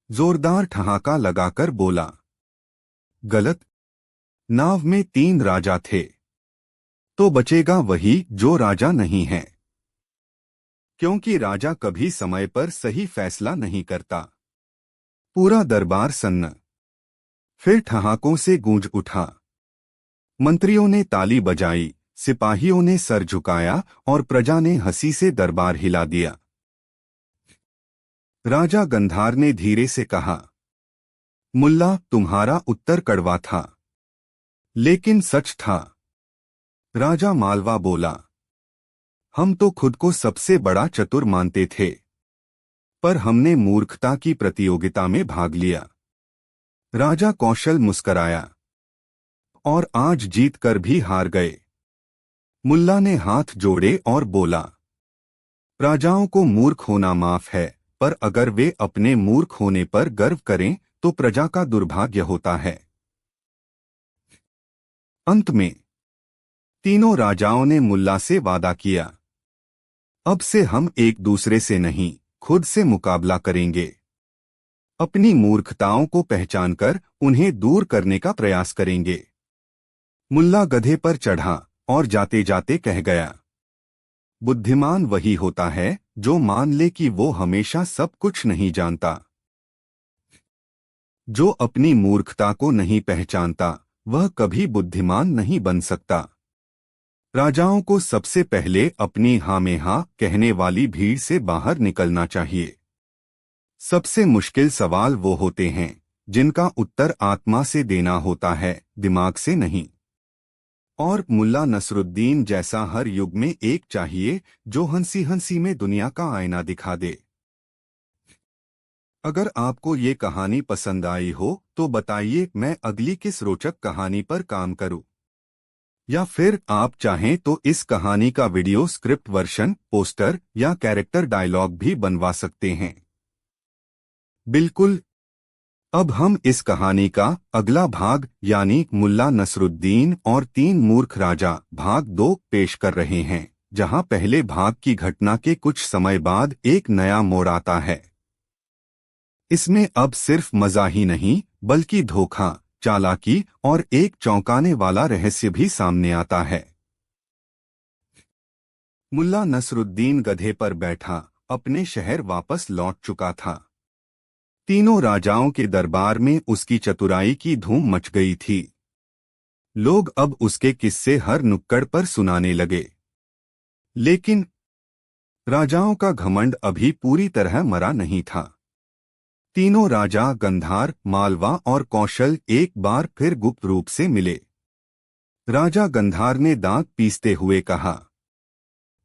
जोरदार ठहाका लगाकर बोला, गलत। नाव में 3 राजा थे, तो बचेगा वही जो राजा नहीं है, क्योंकि राजा कभी समय पर सही फैसला नहीं करता। पूरा दरबार सन्न। फिर ठहाकों से गूंज उठा। मंत्रियों ने ताली बजाई, सिपाहियों ने सर झुकाया और प्रजा ने हंसी से दरबार हिला दिया। राजा गंधार ने धीरे से कहा, मुल्ला, तुम्हारा उत्तर कड़वा था, लेकिन सच था। राजा मालवा बोला, हम तो खुद को सबसे बड़ा चतुर मानते थे, पर हमने मूर्खता की प्रतियोगिता में भाग लिया। राजा कौशल मुस्कराया, और आज जीत कर भी हार गए। मुल्ला ने हाथ जोड़े और बोला, राजाओं को मूर्ख होना माफ है, पर अगर वे अपने मूर्ख होने पर गर्व करें तो प्रजा का दुर्भाग्य होता है। अंत में तीनों राजाओं ने मुल्ला से वादा किया, अब से हम एक दूसरे से नहीं, खुद से मुकाबला करेंगे। अपनी मूर्खताओं को पहचानकर उन्हें दूर करने का प्रयास करेंगे। मुल्ला गधे पर चढ़ा और जाते जाते कह गया, बुद्धिमान वही होता है जो मान ले कि वो हमेशा सब कुछ नहीं जानता। जो अपनी मूर्खता को नहीं पहचानता वह कभी बुद्धिमान नहीं बन सकता। राजाओं को सबसे पहले अपनी हाँ में हाँ कहने वाली भीड़ से बाहर निकलना चाहिए। सबसे मुश्किल सवाल वो होते हैं जिनका उत्तर आत्मा से देना होता है, दिमाग से नहीं। और मुल्ला नसरुद्दीन जैसा हर युग में एक चाहिए जो हंसी हंसी में दुनिया का आईना दिखा दे। अगर आपको ये कहानी पसंद आई हो तो बताइए, मैं अगली किस रोचक कहानी पर काम करूं। या फिर आप चाहें तो इस कहानी का वीडियो स्क्रिप्ट वर्जन, पोस्टर या कैरेक्टर डायलॉग भी बनवा सकते हैं। बिल्कुल। अब हम इस कहानी का अगला भाग यानी मुल्ला नसरुद्दीन और 3 मूर्ख राजा भाग 2 पेश कर रहे हैं, जहां पहले भाग की घटना के कुछ समय बाद एक नया मोड़ आता है। इसमें अब सिर्फ मजा ही नहीं बल्कि धोखा, चालाकी और एक चौंकाने वाला रहस्य भी सामने आता है। मुल्ला नसरुद्दीन गधे पर बैठा अपने शहर वापस लौट चुका था। तीनों राजाओं के दरबार में उसकी चतुराई की धूम मच गई थी। लोग अब उसके किस्से हर नुक्कड़ पर सुनाने लगे। लेकिन राजाओं का घमंड अभी पूरी तरह मरा नहीं था। तीनों राजा गंधार, मालवा और कौशल एक बार फिर गुप्त रूप से मिले। राजा गंधार ने दांत पीसते हुए कहा,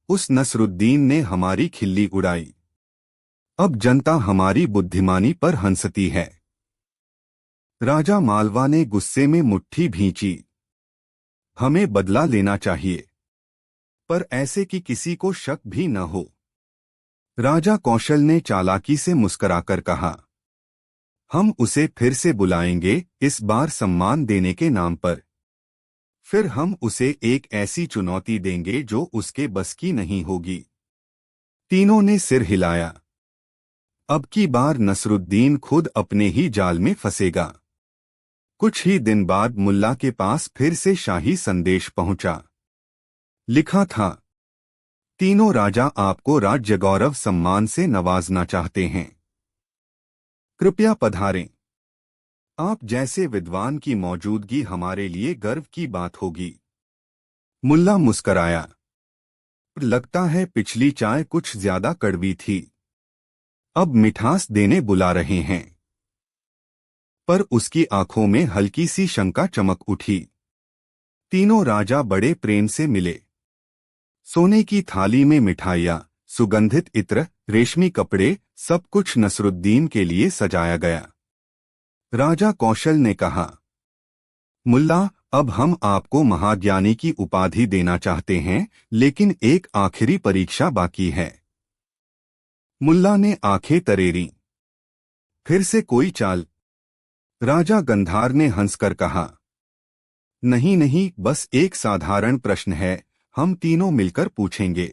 उस नसरुद्दीन ने हमारी खिल्ली उड़ाई। अब जनता हमारी बुद्धिमानी पर हंसती है। राजा मालवा ने गुस्से में मुट्ठी भींची। हमें बदला लेना चाहिए, पर ऐसे कि किसी को शक भी न हो। राजा कौशल ने चालाकी से मुस्कुराकर कहा, हम उसे फिर से बुलाएंगे, इस बार सम्मान देने के नाम पर। फिर हम उसे एक ऐसी चुनौती देंगे जो उसके बस की नहीं होगी। तीनों ने सिर हिलाया। अब की बार नसरुद्दीन खुद अपने ही जाल में फंसेगा। कुछ ही दिन बाद मुल्ला के पास फिर से शाही संदेश पहुंचा। लिखा था, तीनों राजा आपको राज्य गौरव सम्मान से नवाजना चाहते हैं। कृपया पधारें। आप जैसे विद्वान की मौजूदगी हमारे लिए गर्व की बात होगी। मुल्ला मुस्कराया। लगता है पिछली चाय कुछ ज्यादा कड़वी थी। अब मिठास देने बुला रहे हैं। पर उसकी आंखों में हल्की सी शंका चमक उठी। तीनों राजा बड़े प्रेम से मिले। सोने की थाली में मिठाइयाँ, सुगंधित इत्र, रेशमी कपड़े, सब कुछ नसरुद्दीन के लिए सजाया गया। राजा कौशल ने कहा, मुल्ला, अब हम आपको महाज्ञानी की उपाधि देना चाहते हैं, लेकिन एक आखिरी परीक्षा बाकी है। मुल्ला ने आंखें तरेरी। फिर से कोई चाल? राजा गंधार ने हंसकर कहा, नहीं नहीं, बस एक साधारण प्रश्न है, हम तीनों मिलकर पूछेंगे।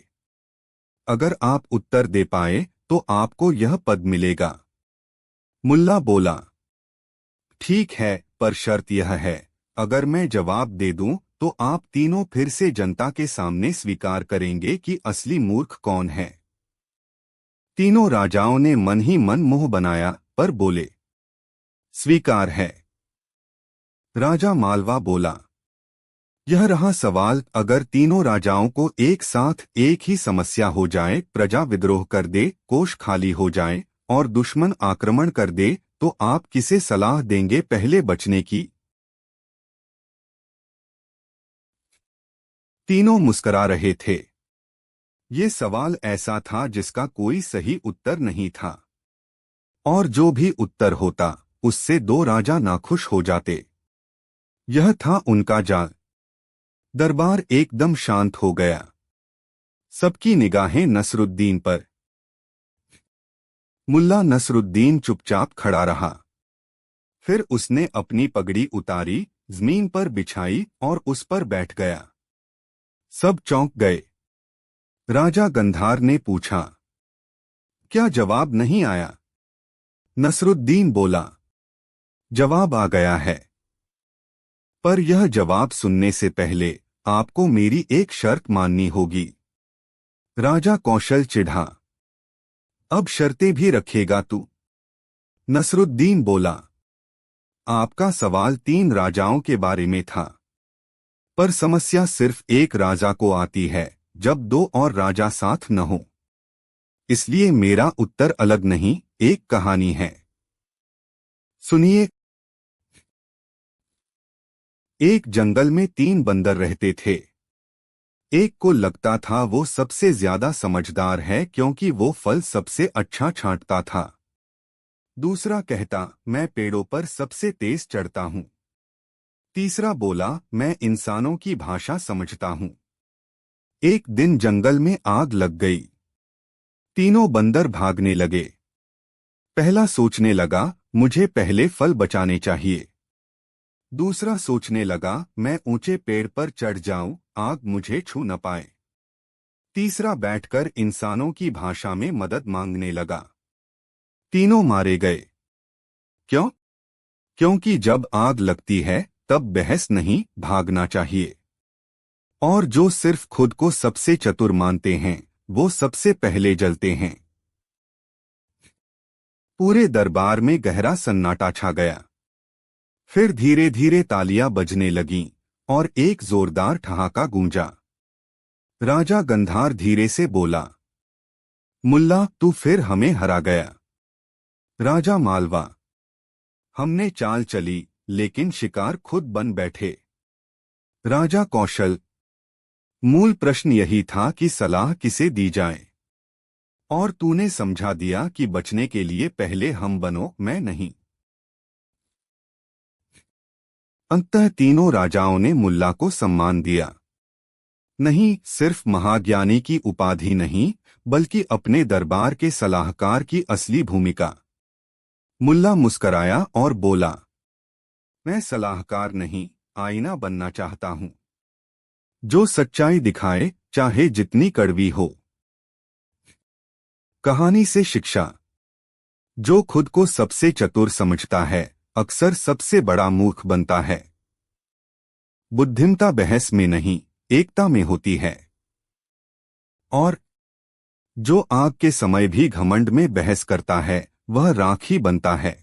अगर आप उत्तर दे पाए तो आपको यह पद मिलेगा। मुल्ला बोला, ठीक है, पर शर्त यह है, अगर मैं जवाब दे दूं तो आप तीनों फिर से जनता के सामने स्वीकार करेंगे कि असली मूर्ख कौन है। तीनों राजाओं ने मन ही मन मुंह बनाया, पर बोले, स्वीकार है। राजा मालवा बोला, यह रहा सवाल, अगर तीनों राजाओं को एक साथ एक ही समस्या हो जाए, प्रजा विद्रोह कर दे, कोष खाली हो जाए और दुश्मन आक्रमण कर दे, तो आप किसे सलाह देंगे पहले बचने की? तीनों मुस्करा रहे थे। ये सवाल ऐसा था जिसका कोई सही उत्तर नहीं था, और जो भी उत्तर होता उससे दो राजा नाखुश हो जाते। यह था उनका जाल। दरबार एकदम शांत हो गया। सबकी निगाहें नसरुद्दीन पर। मुल्ला नसरुद्दीन चुपचाप खड़ा रहा। फिर उसने अपनी पगड़ी उतारी, जमीन पर बिछाई और उस पर बैठ गया। सब चौंक गए। राजा गंधार ने पूछा, क्या जवाब नहीं आया? नसरुद्दीन बोला, जवाब आ गया है, पर यह जवाब सुनने से पहले आपको मेरी एक शर्त माननी होगी। राजा कौशल चिढ़ा, अब शर्तें भी रखेगा तू? नसरुद्दीन बोला, आपका सवाल तीन राजाओं के बारे में था, पर समस्या सिर्फ एक राजा को आती है जब दो और राजा साथ न हो। इसलिए मेरा उत्तर अलग नहीं, एक कहानी है। सुनिए। एक जंगल में तीन बंदर रहते थे। एक को लगता था वो सबसे ज्यादा समझदार है क्योंकि वो फल सबसे अच्छा छांटता था। दूसरा कहता, मैं पेड़ों पर सबसे तेज चढ़ता हूँ। तीसरा बोला, मैं इंसानों की भाषा समझता हूँ। एक दिन जंगल में आग लग गई। तीनों बंदर भागने लगे। पहला सोचने लगा, मुझे पहले फल बचाने चाहिए। दूसरा सोचने लगा, मैं ऊंचे पेड़ पर चढ़ जाऊं, आग मुझे छू न पाए। तीसरा बैठकर इंसानों की भाषा में मदद मांगने लगा। तीनों मारे गए। क्यों? क्योंकि जब आग लगती है तब बहस नहीं, भागना चाहिए। और जो सिर्फ खुद को सबसे चतुर मानते हैं वो सबसे पहले जलते हैं। पूरे दरबार में गहरा सन्नाटा छा गया। फिर धीरे धीरे तालियां बजने लगीं और एक जोरदार ठहाका गूंजा। राजा गंधार धीरे से बोला, मुल्ला, तू फिर हमें हरा गया। राजा मालवा, हमने चाल चली लेकिन शिकार खुद बन बैठे। राजा कौशल, मूल प्रश्न यही था कि सलाह किसे दी जाए, और तूने समझा दिया कि बचने के लिए पहले हम बनो, मैं नहीं। अंततः तीनों राजाओं ने मुल्ला को सम्मान दिया। नहीं, सिर्फ महाज्ञानी की उपाधि नहीं, बल्कि अपने दरबार के सलाहकार की असली भूमिका। मुल्ला मुस्कराया और बोला, मैं सलाहकार नहीं, आईना बनना चाहता हूं, जो सच्चाई दिखाए, चाहे जितनी कड़वी हो। कहानी से शिक्षा। जो खुद को सबसे चतुर समझता है अक्सर सबसे बड़ा मूर्ख बनता है। बुद्धिमता बहस में नहीं, एकता में होती है। और जो आग के समय भी घमंड में बहस करता है, वह राख ही बनता है।